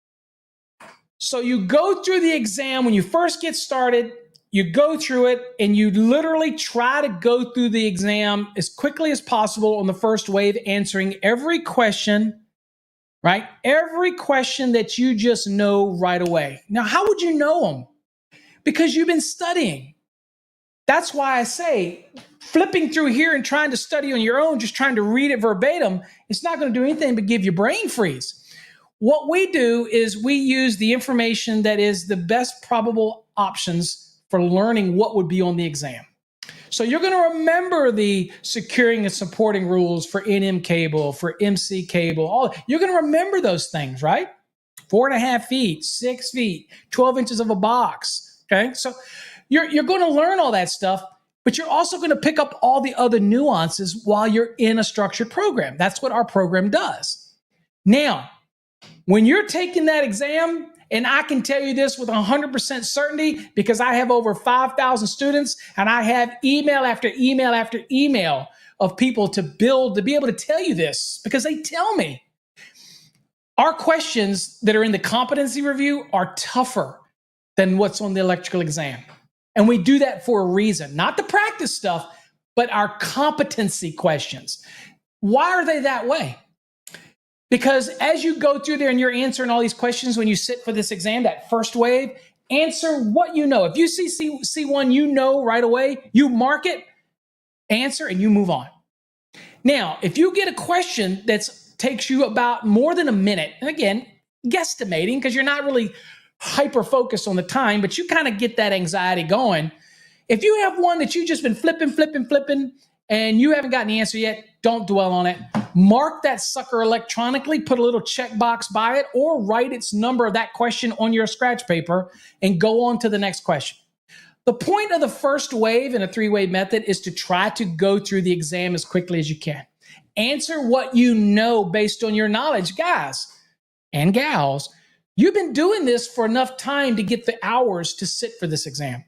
So you go through the exam when you first get started, you go through it and you literally try to go through the exam as quickly as possible on the first wave, answering every question, right? Every question that you just know right away. Now, how would you know them? Because you've been studying. That's why I say flipping through here and trying to study on your own, just trying to read it verbatim, it's not going to do anything but give you brain freeze. What we do is we use the information that is the best probable options for learning what would be on the exam. So you're going to remember the securing and supporting rules for NM cable, for MC cable. You're going to remember those things, right? 4.5 feet, 6 feet, 12 inches of a box. Okay, so you're going to learn all that stuff, but you're also going to pick up all the other nuances while you're in a structured program. That's what our program does. Now, when you're taking that exam, and I can tell you this with 100% certainty because I have over 5,000 students and I have email after email after email of people to be able to tell you this because they tell me. Our questions that are in the competency review are tougher than what's on the electrical exam. And we do that for a reason, not the practice stuff, but our competency questions. Why are they that way? Because as you go through there and you're answering all these questions when you sit for this exam, that first wave, answer what you know. If you see one you know right away, you mark it, answer, and you move on. Now, if you get a question that takes you about more than a minute, and again, guesstimating because you're not really hyper-focused on the time, but you kind of get that anxiety going. If you have one that you've just been flipping, and you haven't gotten the answer yet, don't dwell on it. mark that sucker electronically, put a little checkbox by it, or write its number of that question on your scratch paper and go on to the next question. The point of the first wave in a 3-wave method is to try to go through the exam as quickly as you can. Answer what you know based on your knowledge. Guys and gals, you've been doing this for enough time to get the hours to sit for this exam.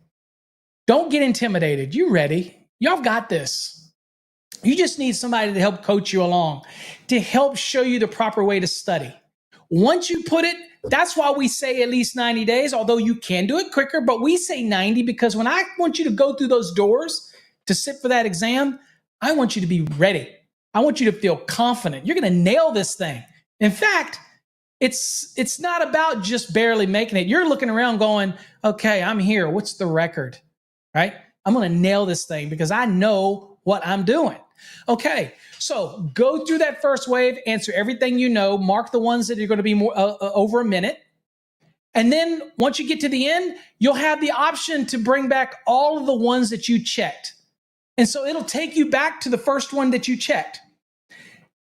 Don't get intimidated. You ready? Y'all got this. You just need somebody to help coach you along, to help show you the proper way to study. Once you put it, that's why we say at least 90 days, although you can do it quicker, but we say 90 because when I want you to go through those doors to sit for that exam, I want you to be ready. I want you to feel confident. You're going to nail this thing. In fact, it's not about just barely making it. You're looking around going, okay, I'm here. What's the record? Right? I'm going to nail this thing because I know what I'm doing. Okay, so go through that first wave, answer everything you know, mark the ones that are going to be more over a minute. And then once you get to the end, you'll have the option to bring back all of the ones that you checked. And so it'll take you back to the first one that you checked.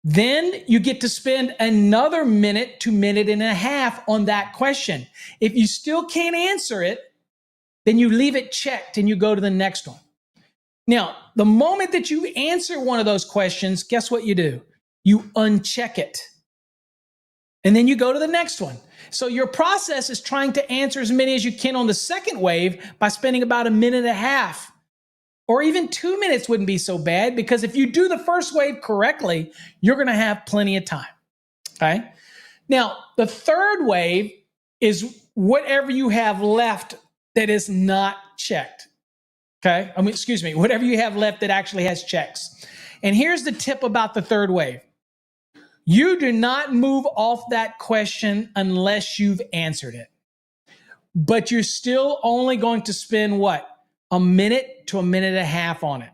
Then you get to spend another minute to minute and a half on that question. If you still can't answer it, then you leave it checked and you go to the next one. Now, the moment that you answer one of those questions, guess what you do? You uncheck it. And then you go to the next one. So your process is trying to answer as many as you can on the second wave by spending about a minute and a half. Or even 2 minutes wouldn't be so bad, because if you do the first wave correctly, you're going to have plenty of time. Okay? Now, the third wave is whatever you have left that is not checked. Okay? Whatever you have left that actually has checks. And here's the tip about the third wave. You do not move off that question unless you've answered it. But you're still only going to spend what? A minute to a minute and a half on it.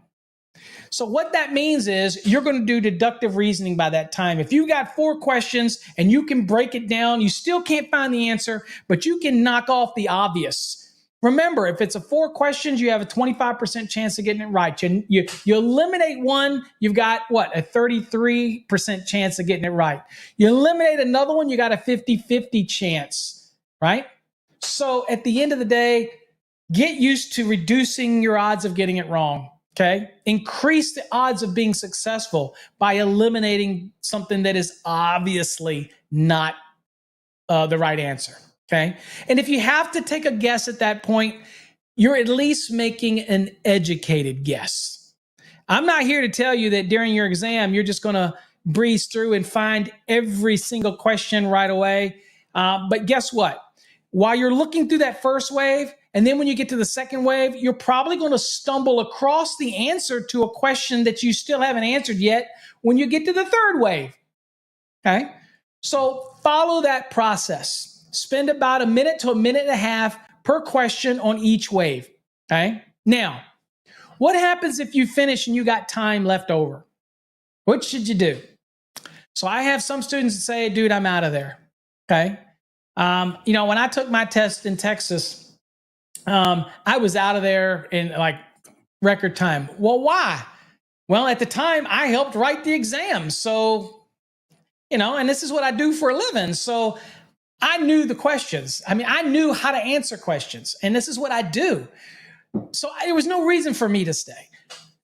So what that means is you're going to do deductive reasoning by that time. If you've got 4 questions and you can break it down, you still can't find the answer, but you can knock off the obvious. Remember, if it's 4 questions, you have a 25% chance of getting it right. You eliminate one, you've got what? A 33% chance of getting it right. You eliminate another one, you got a 50-50 chance, right? So at the end of the day, get used to reducing your odds of getting it wrong, okay? Increase the odds of being successful by eliminating something that is obviously not the right answer, okay? And if you have to take a guess at that point, you're at least making an educated guess. I'm not here to tell you that during your exam, you're just going to breeze through and find every single question right away. But guess what? While you're looking through that first wave, and then when you get to the second wave, you're probably going to stumble across the answer to a question that you still haven't answered yet when you get to the third wave. Okay? So follow that process. Spend about a minute to a minute and a half per question on each wave. Okay? Now, what happens if you finish and you got time left over? What should you do? So I have some students that say, dude, I'm out of there. Okay? When I took my test in Texas, I was out of there in like record time. Well, why? Well, at the time I helped write the exam. So, and this is what I do for a living. So I knew the questions. I knew how to answer questions, and this is what I do. So there was no reason for me to stay.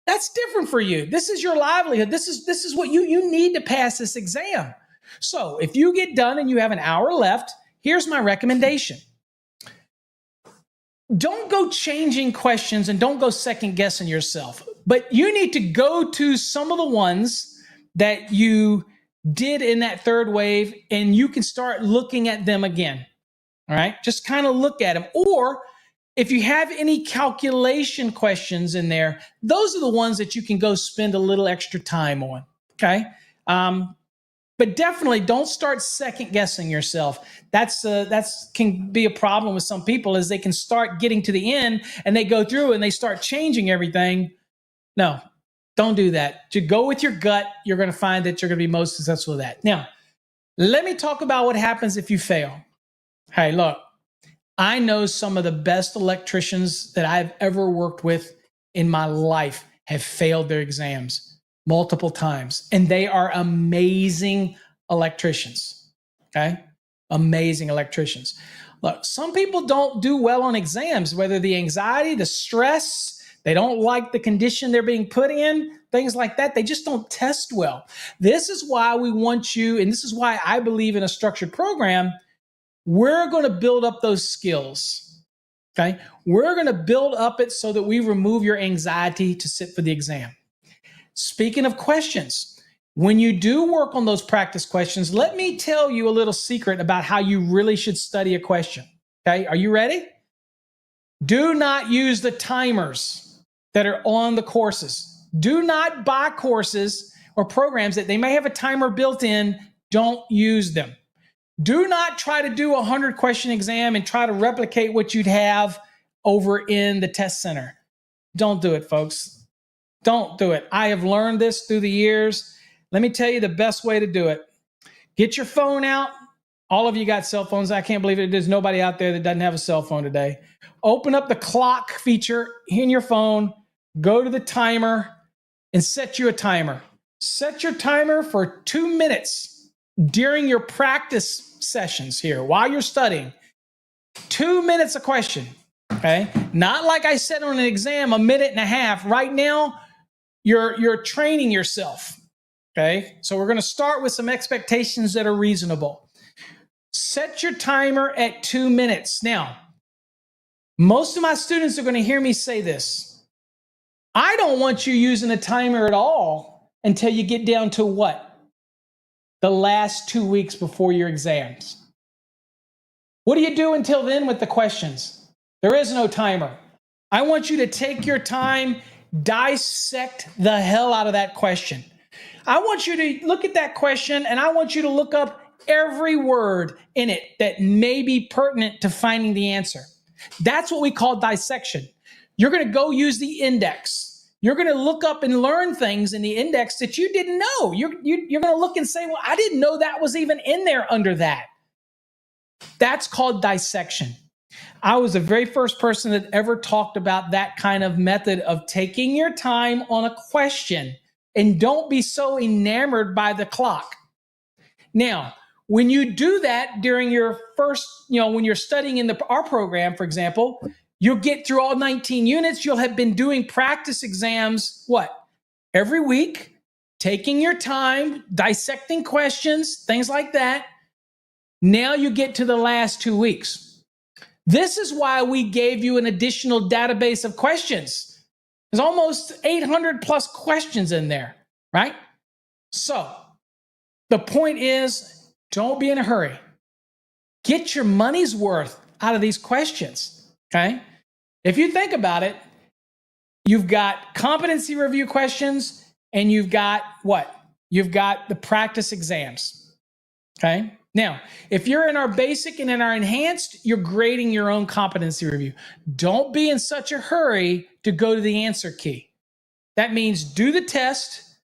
That's different for you. This is your livelihood. This is what you need to pass this exam. So if you get done and you have an hour left, here's my recommendation. Don't go changing questions and don't go second guessing yourself, but you need to go to some of the ones that you did in that third wave and you can start looking at them again. All right. Just kind of look at them. Or if you have any calculation questions in there, those are the ones that you can go spend a little extra time on. Okay. But definitely don't start second guessing yourself. That's can be a problem with some people, is they can start getting to the end and they go through and they start changing everything. No, don't do that. To go with your gut, you're going to find that you're going to be most successful with that. Now, let me talk about what happens if you fail. Hey, look, I know some of the best electricians that I've ever worked with in my life have failed their exams. multiple times. And they are amazing electricians. Okay? Amazing electricians. Look, some people don't do well on exams, whether the anxiety, the stress, they don't like the condition they're being put in, things like that. They just don't test well. This is why we want you, and this is why I believe in a structured program. We're going to build up those skills. Okay? We're going to build up it so that we remove your anxiety to sit for the exam. Speaking of questions, when you do work on those practice questions, let me tell you a little secret about how you really should study a question. Okay, are you ready? Do not use the timers that are on the courses. Do not buy courses or programs that they may have a timer built in. Don't use them. Do not try to do a 100-question exam and try to replicate what you'd have over in the test center. Don't do it, folks. Don't do it. I have learned this through the years. Let me tell you the best way to do it. Get your phone out. All of you got cell phones. I can't believe it. There's nobody out there that doesn't have a cell phone today. Open up the clock feature in your phone. Go to the timer and set you a timer. Set your timer for 2 minutes during your practice sessions here while you're studying. 2 minutes a question. Okay? Not like I said on an exam, a minute and a half. Right now, you're training yourself. Okay, so we're going to start with some expectations that are reasonable. Set your timer at 2 minutes. Now, most of my students are going to hear me say this. I don't want you using a timer at all until you get down to what? The last 2 weeks before your exams. What do you do until then with the questions? There is no timer. I want you to take your time, dissect the hell out of that question. I want you to look at that question and I want you to look up every word in it that may be pertinent to finding the answer. That's what we call dissection. You're going to go use the index. You're going to look up and learn things in the index that you didn't know. You're going to look and say, well, I didn't know that was even in there under that. That's called dissection. I was the very first person that ever talked about that kind of method of taking your time on a question. And don't be so enamored by the clock. Now, when you do that during your first, when you're studying in our program, for example, you'll get through all 19 units. You'll have been doing practice exams, every week, taking your time, dissecting questions, things like that. Now you get to the last 2 weeks. This is why we gave you an additional database of questions. There's almost 800 plus questions in there, right? So the point is, don't be in a hurry. Get your money's worth out of these questions, okay? If you think about it, you've got competency review questions and you've got what? You've got the practice exams, okay? Now, if you're in our basic and in our enhanced, you're grading your own competency review. Don't be in such a hurry to go to the answer key. That means do the test,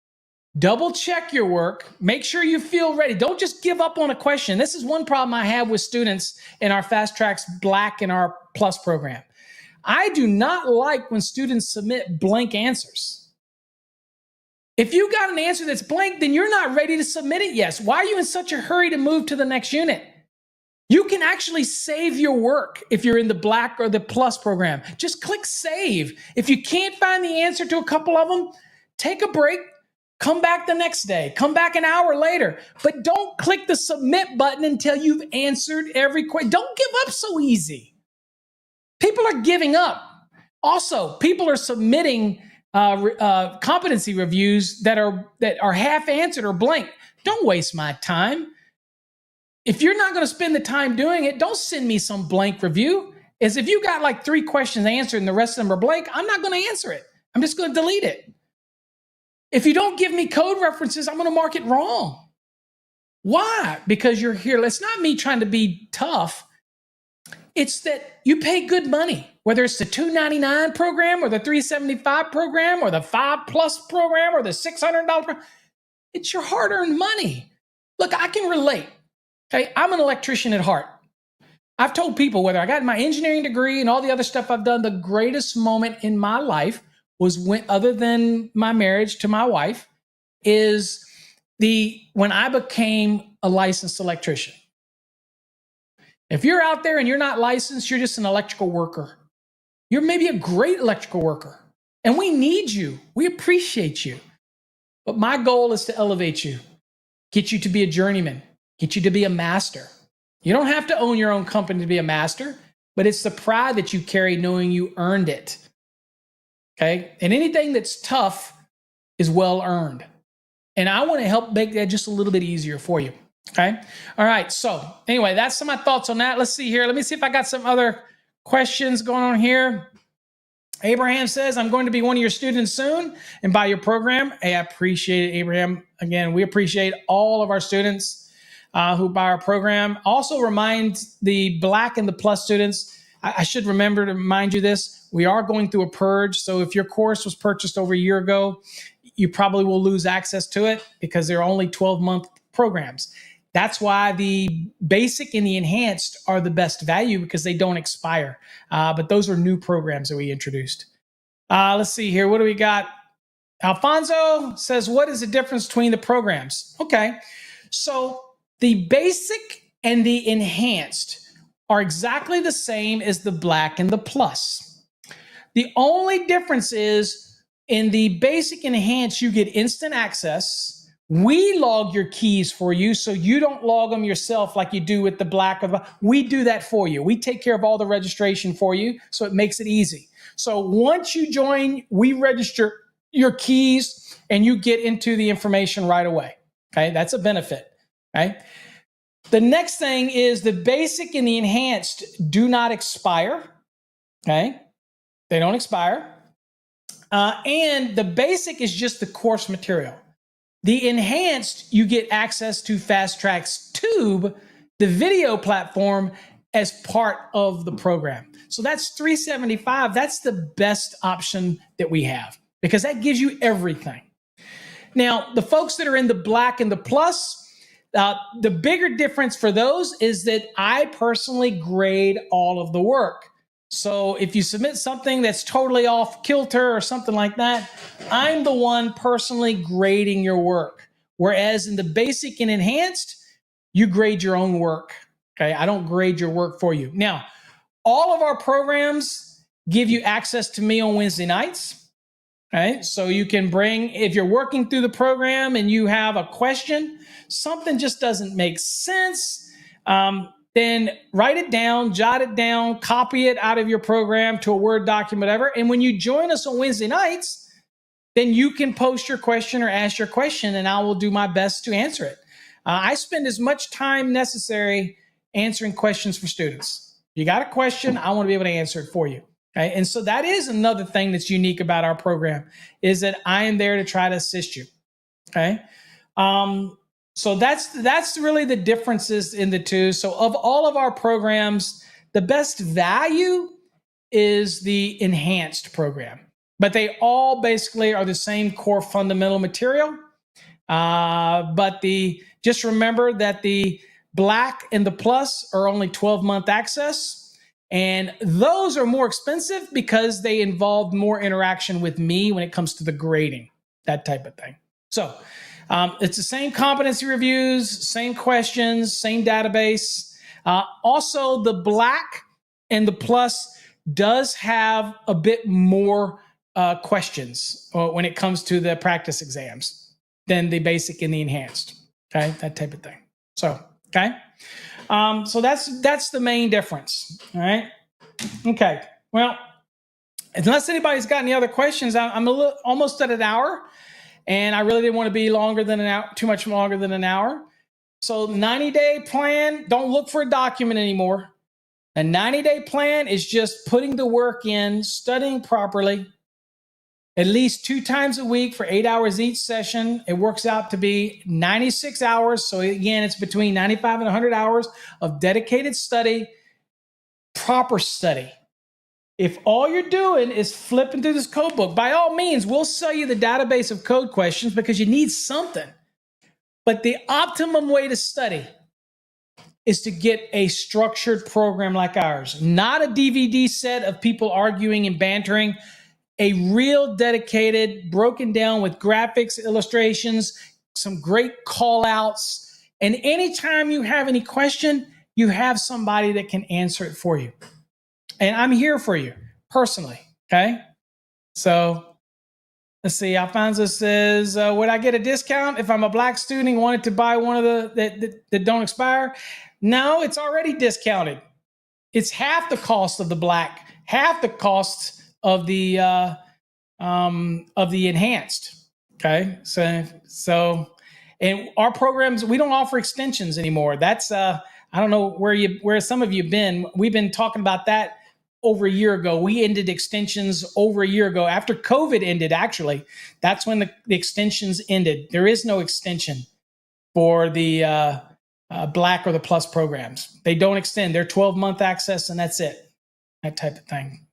double check your work, make sure you feel ready. Don't just give up on a question. This is one problem I have with students in our Fastracks Black and our Plus program. I do not like when students submit blank answers. If you got an answer that's blank, then you're not ready to submit it yet. Why are you in such a hurry to move to the next unit? You can actually save your work if you're in the Black or the Plus program. Just click save. If you can't find the answer to a couple of them, take a break, come back the next day, come back an hour later. But don't click the submit button until you've answered every question. Don't give up so easy. People are giving up. Also, people are submitting competency reviews that are half answered or blank. Don't waste my time. If you're not going to spend the time doing it, don't send me some blank review. As if you got like 3 questions answered and the rest of them are blank, I'm not going to answer it. I'm just going to delete it. If you don't give me code references, I'm going to mark it wrong. Why? Because you're here. It's not me trying to be tough. It's that you pay good money, whether it's the $299 program or the $375 program or the 5+ program or the $600 program. It's your hard-earned money. Look, I can relate. Okay, I'm an electrician at heart. I've told people, whether I got my engineering degree and all the other stuff I've done, the greatest moment in my life was when, other than my marriage to my wife, is when I became a licensed electrician. If you're out there and you're not licensed, you're just an electrical worker. You're maybe a great electrical worker, and we need you. We appreciate you. But my goal is to elevate you, get you to be a journeyman, get you to be a master. You don't have to own your own company to be a master, but it's the pride that you carry knowing you earned it. Okay? And anything that's tough is well earned. And I want to help make that just a little bit easier for you. Okay? All right. So anyway, that's some of my thoughts on that. Let's see here. Let me see if I got some other questions going on here. Abraham says, I'm going to be one of your students soon and buy your program. Hey, I appreciate it, Abraham. Again, we appreciate all of our students who buy our program. Also remind the Black and the Plus students, I should remember to remind you this, we are going through a purge. So if your course was purchased over a year ago, you probably will lose access to it because they're only 12-month programs. That's why the basic and the enhanced are the best value because they don't expire. But those are new programs that we introduced. Let's see here. What do we got? Alfonso says, what is the difference between the programs? Okay. So the basic and the enhanced are exactly the same as the Black and the Plus. The only difference is in the basic and enhanced, you get instant access. We log your keys for you, so you don't log them yourself like you do with the Black. We do that for you. We take care of all the registration for you, so it makes it easy. So once you join, we register your keys, and you get into the information right away. Okay, that's a benefit. Okay. The next thing is the basic and the enhanced do not expire. Okay, they don't expire, and the basic is just the course material. The enhanced, you get access to Fastracks Tube, the video platform, as part of the program. So that's $375. That's the best option that we have because that gives you everything. Now, the folks that are in the Black and the Plus, the bigger difference for those is that I personally grade all of the work. So if you submit something that's totally off kilter or something like that, I'm the one personally grading your work. Whereas in the basic and enhanced, you grade your own work. Okay, I don't grade your work for you. Now, all of our programs give you access to me on Wednesday nights. Okay, so you can bring, if you're working through the program and you have a question, something just doesn't make sense, then write it down, jot it down, copy it out of your program to a Word document, whatever. And when you join us on Wednesday nights, then you can post your question or ask your question, and I will do my best to answer it. I spend as much time necessary answering questions for students. You got a question, I want to be able to answer it for you. Okay? And so that is another thing that's unique about our program, is that I am there to try to assist you. Okay. So that's really the differences in the two. So of all of our programs, the best value is the enhanced program, but they all basically are the same core fundamental material. But just remember that the Black and the Plus are only 12-month access, and those are more expensive because they involve more interaction with me when it comes to the grading, that type of thing. So it's the same competency reviews, same questions, same database. Also, the Black and the Plus does have a bit more questions when it comes to the practice exams than the basic and the enhanced. Okay, that type of thing. So, okay. So that's the main difference. All right. Okay. Well, unless anybody's got any other questions, I'm almost at an hour. And I really didn't want to be longer than an hour, too much longer than an hour. So 90-day plan, don't look for a document anymore. A 90-day plan is just putting the work in, studying properly, at least 2 times a week for 8 hours each session. It works out to be 96 hours. So again, it's between 95 and 100 hours of dedicated study, proper study. If all you're doing is flipping through this code book, by all means, we'll sell you the database of code questions because you need something. But the optimum way to study is to get a structured program like ours, not a DVD set of people arguing and bantering. a real dedicated, broken down with graphics, illustrations, some great call outs. And anytime you have any question, you have somebody that can answer it for you. And I'm here for you personally. Okay. So let's see. Alfonso says, would I get a discount if I'm a black student and wanted to buy one of the that don't expire? No, it's already discounted. It's half the cost of the black, half the cost of the enhanced. Okay, so and our programs, we don't offer extensions anymore. That's I don't know where some of you have been. We've been talking about that over a year ago. We ended extensions over a year ago. After COVID ended, actually, that's when the extensions ended. There is no extension for the Black or the Plus programs. They don't extend. They're 12-month access, and that's it. That type of thing.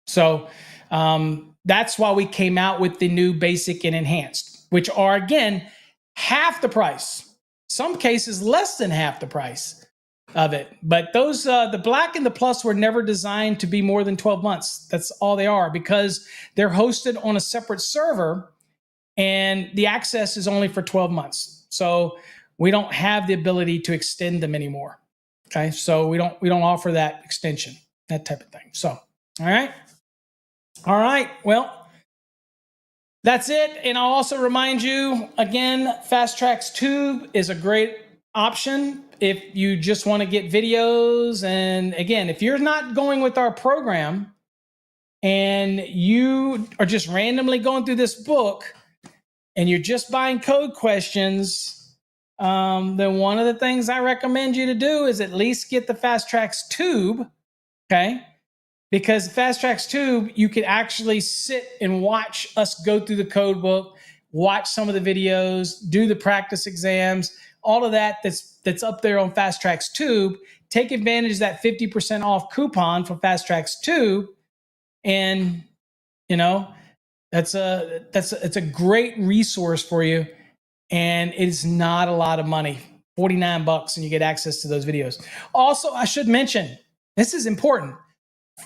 So that's why we came out with the new Basic and Enhanced, which are, again, half the price. Some cases less than half the price of it. But those, the Black and the Plus were never designed to be more than 12 months. That's all they are, because they're hosted on a separate server and the access is only for 12 months. So we don't have the ability to extend them anymore. Okay. So we don't offer that extension, that type of thing. So, all right. All right. Well, that's it. And I'll also remind you again, Fastracks Tube is a great option if you just want to get videos. And again, if you're not going with our program and you are just randomly going through this book and you're just buying code questions, then one of the things I recommend you to do is at least get the Fastracks Tube, okay? Because Fastracks Tube, you can actually sit and watch us go through the code book, watch some of the videos, do the practice exams, all of that that's up there on Fastracks Tube. Take advantage of that 50% off coupon for Fastracks Tube, and you know it's a great resource for you, and it's not a lot of money. $49, and you get access to those videos. Also, I should mention, this is important.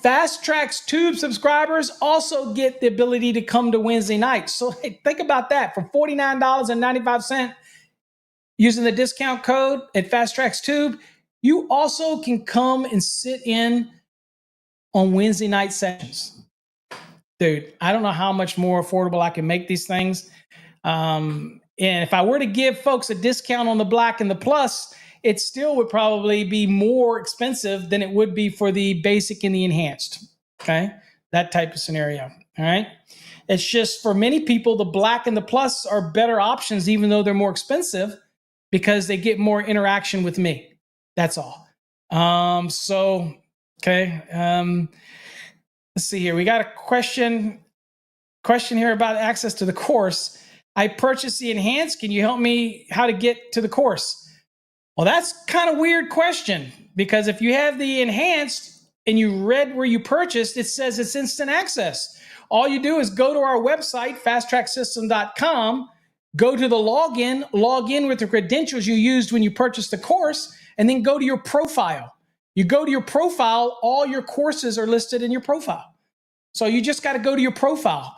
Fastracks Tube subscribers also get the ability to come to Wednesday nights. So hey, think about that. For $49.95 using the discount code at Fastracks Tube, you also can come and sit in on Wednesday night sessions. Dude, I don't know how much more affordable I can make these things. And if I were to give folks a discount on the Black and the Plus, it still would probably be more expensive than it would be for the Basic and the Enhanced. Okay, that type of scenario. All right. It's just for many people, the Black and the Plus are better options, even though they're more expensive, because they get more interaction with me. That's all. Okay. Let's see here. We got a question here about access to the course. I purchased the Enhanced. Can you help me how to get to the course? Well, that's kind of a weird question, because if you have the Enhanced and you read where you purchased, it says it's instant access. All you do is go to our website, fastracksystem.com, go to the login, log in with the credentials you used when you purchased the course, and then go to your profile. You go to your profile, all your courses are listed in your profile. So you just got to go to your profile.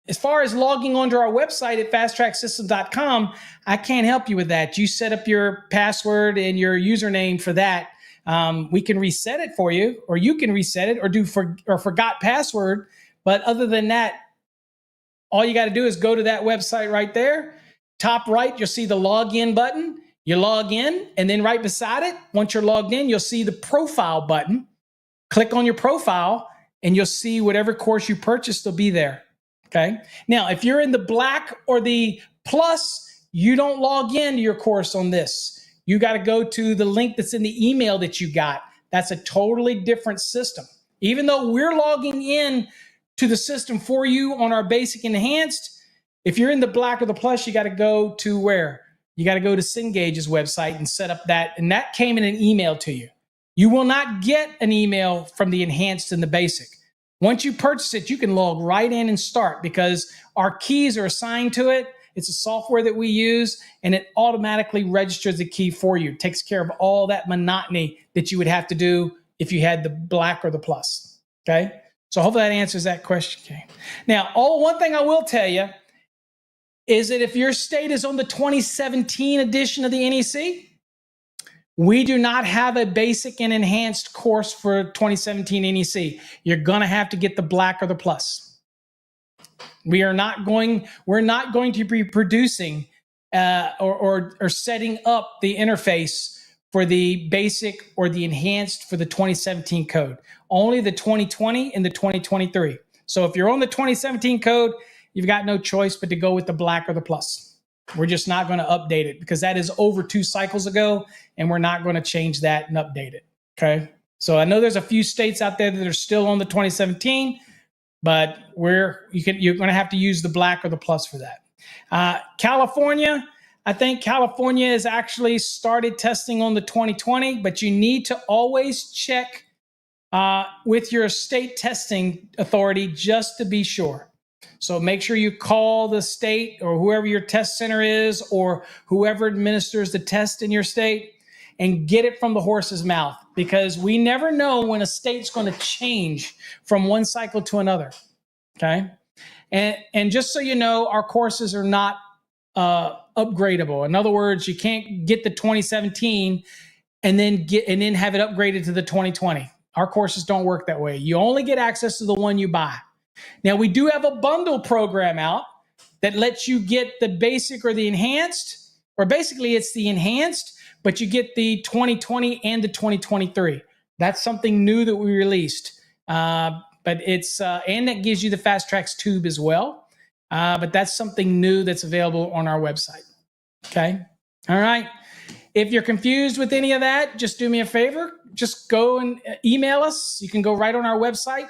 As far as logging onto our website at fastracksystem.com, I can't help you with that. You set up your password and your username for that. We can reset it for you, or you can reset it, or forgot password. But other than that, all you got to do is go to that website right there. Top right, you'll see the login button. You log in, and then right beside it, once you're logged in, you'll see the profile button. Click on your profile, and you'll see whatever course you purchased will be there. Okay. Now, if you're in the Black or the Plus, you don't log into your course on this. You got to go to the link that's in the email that you got. That's a totally different system. Even though we're logging in to the system for you on our Basic Enhanced, if you're in the Black or the Plus, you got to go to where? You got to go to Cengage's website and set up that. And that came in an email to you. You will not get an email from the Enhanced and the Basic. Once you purchase it, you can log right in and start, because our keys are assigned to it. It's a software that we use, and it automatically registers the key for you. It takes care of all that monotony that you would have to do if you had the Black or the Plus. Okay. So hopefully that answers that question, Kane. Now, one thing I will tell you is that if your state is on the 2017 edition of the NEC, we do not have a basic and enhanced course for 2017 NEC. You're going to have to get the black or the plus. We're not going to be producing or setting up the interface for the basic or the enhanced for the 2017 code. Only the 2020 and the 2023. So if you're on the 2017 code, you've got no choice but to go with the black or the plus. We're just not going to update it because that is over 2 cycles ago, and we're not going to change that and update it. Okay. So I know there's a few states out there that are still on the 2017, but you're going to have to use the black or the plus for that. California, I think California has actually started testing on the 2020, but you need to always check with your state testing authority just to be sure. So make sure you call the state or whoever your test center is or whoever administers the test in your state and get it from the horse's mouth, because we never know when a state's going to change from one cycle to another. Okay. And just so you know, our courses are not upgradable. In other words, you can't get the 2017 and then have it upgraded to the 2020. Our courses don't work that way. You only get access to the one you buy. Now, we do have a bundle program out that lets you get the basic or the enhanced, or basically it's the enhanced, but you get the 2020 and the 2023. That's something new that we released. But it's, and that gives you the Fastracks Tube as well. But that's something new that's available on our website. Okay. All right. If you're confused with any of that, just do me a favor. Just go and email us. You can go right on our website.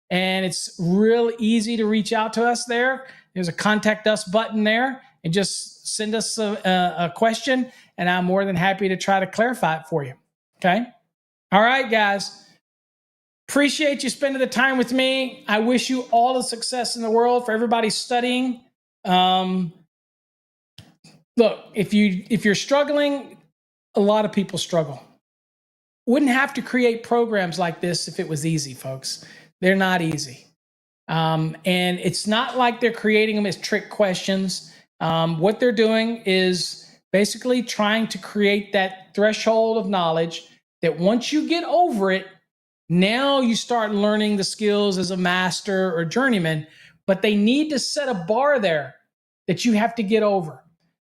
And it's real easy to reach out to us there. There's a contact us button there, and just send us a question, and I'm more than happy to try to clarify it for you. Okay? All right, guys. Appreciate you spending the time with me. I wish you all the success in the world for everybody studying. Look, if you're struggling, a lot of people struggle. Wouldn't have to create programs like this if it was easy, folks. They're not easy. And it's not like they're creating them as trick questions. What they're doing is basically trying to create that threshold of knowledge that once you get over it, now you start learning the skills as a master or journeyman, but they need to set a bar there that you have to get over.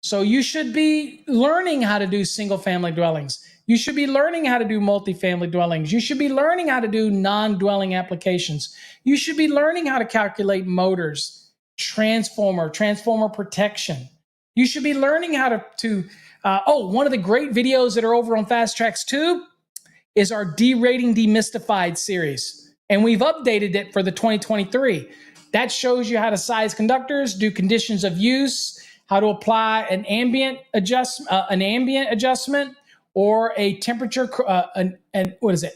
So you should be learning how to do single family dwellings. You should be learning how to do multifamily dwellings. You should be learning how to do non-dwelling applications. You should be learning how to calculate motors, transformer protection. You should be learning how one of the great videos that are over on Fastracks Tube is our derating demystified series. And we've updated it for the 2023. That shows you how to size conductors, do conditions of use, how to apply an ambient adjustment, or a temperature,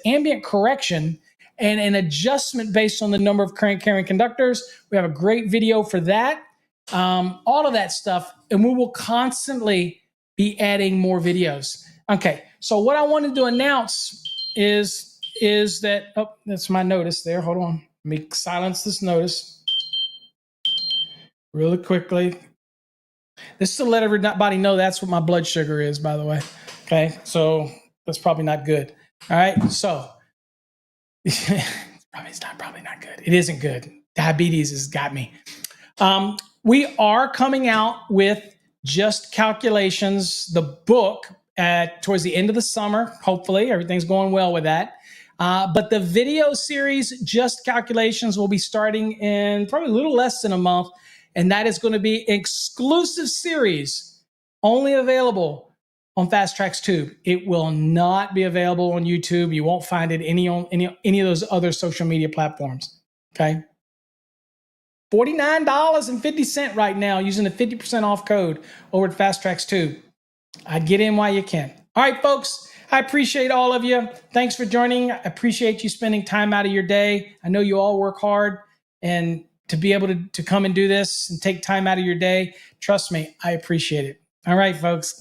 ambient correction, and an adjustment based on the number of current carrying conductors. We have a great video for that, all of that stuff, and we will constantly be adding more videos. Okay, so what I wanted to announce is that, that's my notice there. Hold on, let me silence this notice really quickly. This is to let everybody know that's what my blood sugar is, by the way. Okay, so that's probably not good. All right, so it's probably not good. It isn't good. Diabetes has got me. We are coming out with Just Calculations, the book, towards the end of the summer. Hopefully, everything's going well with that. But the video series, Just Calculations, will be starting in probably a little less than a month. And that is going to be an exclusive series, only available on Fastracks Tube. It will not be available on YouTube. You won't find it on any of those other social media platforms. Okay. $49.50 right now using the 50% off code over at Fastracks Tube. Get in while you can. All right, folks. I appreciate all of you. Thanks for joining. I appreciate you spending time out of your day. I know you all work hard, and to be able to come and do this and take time out of your day, trust me, I appreciate it. All right, folks.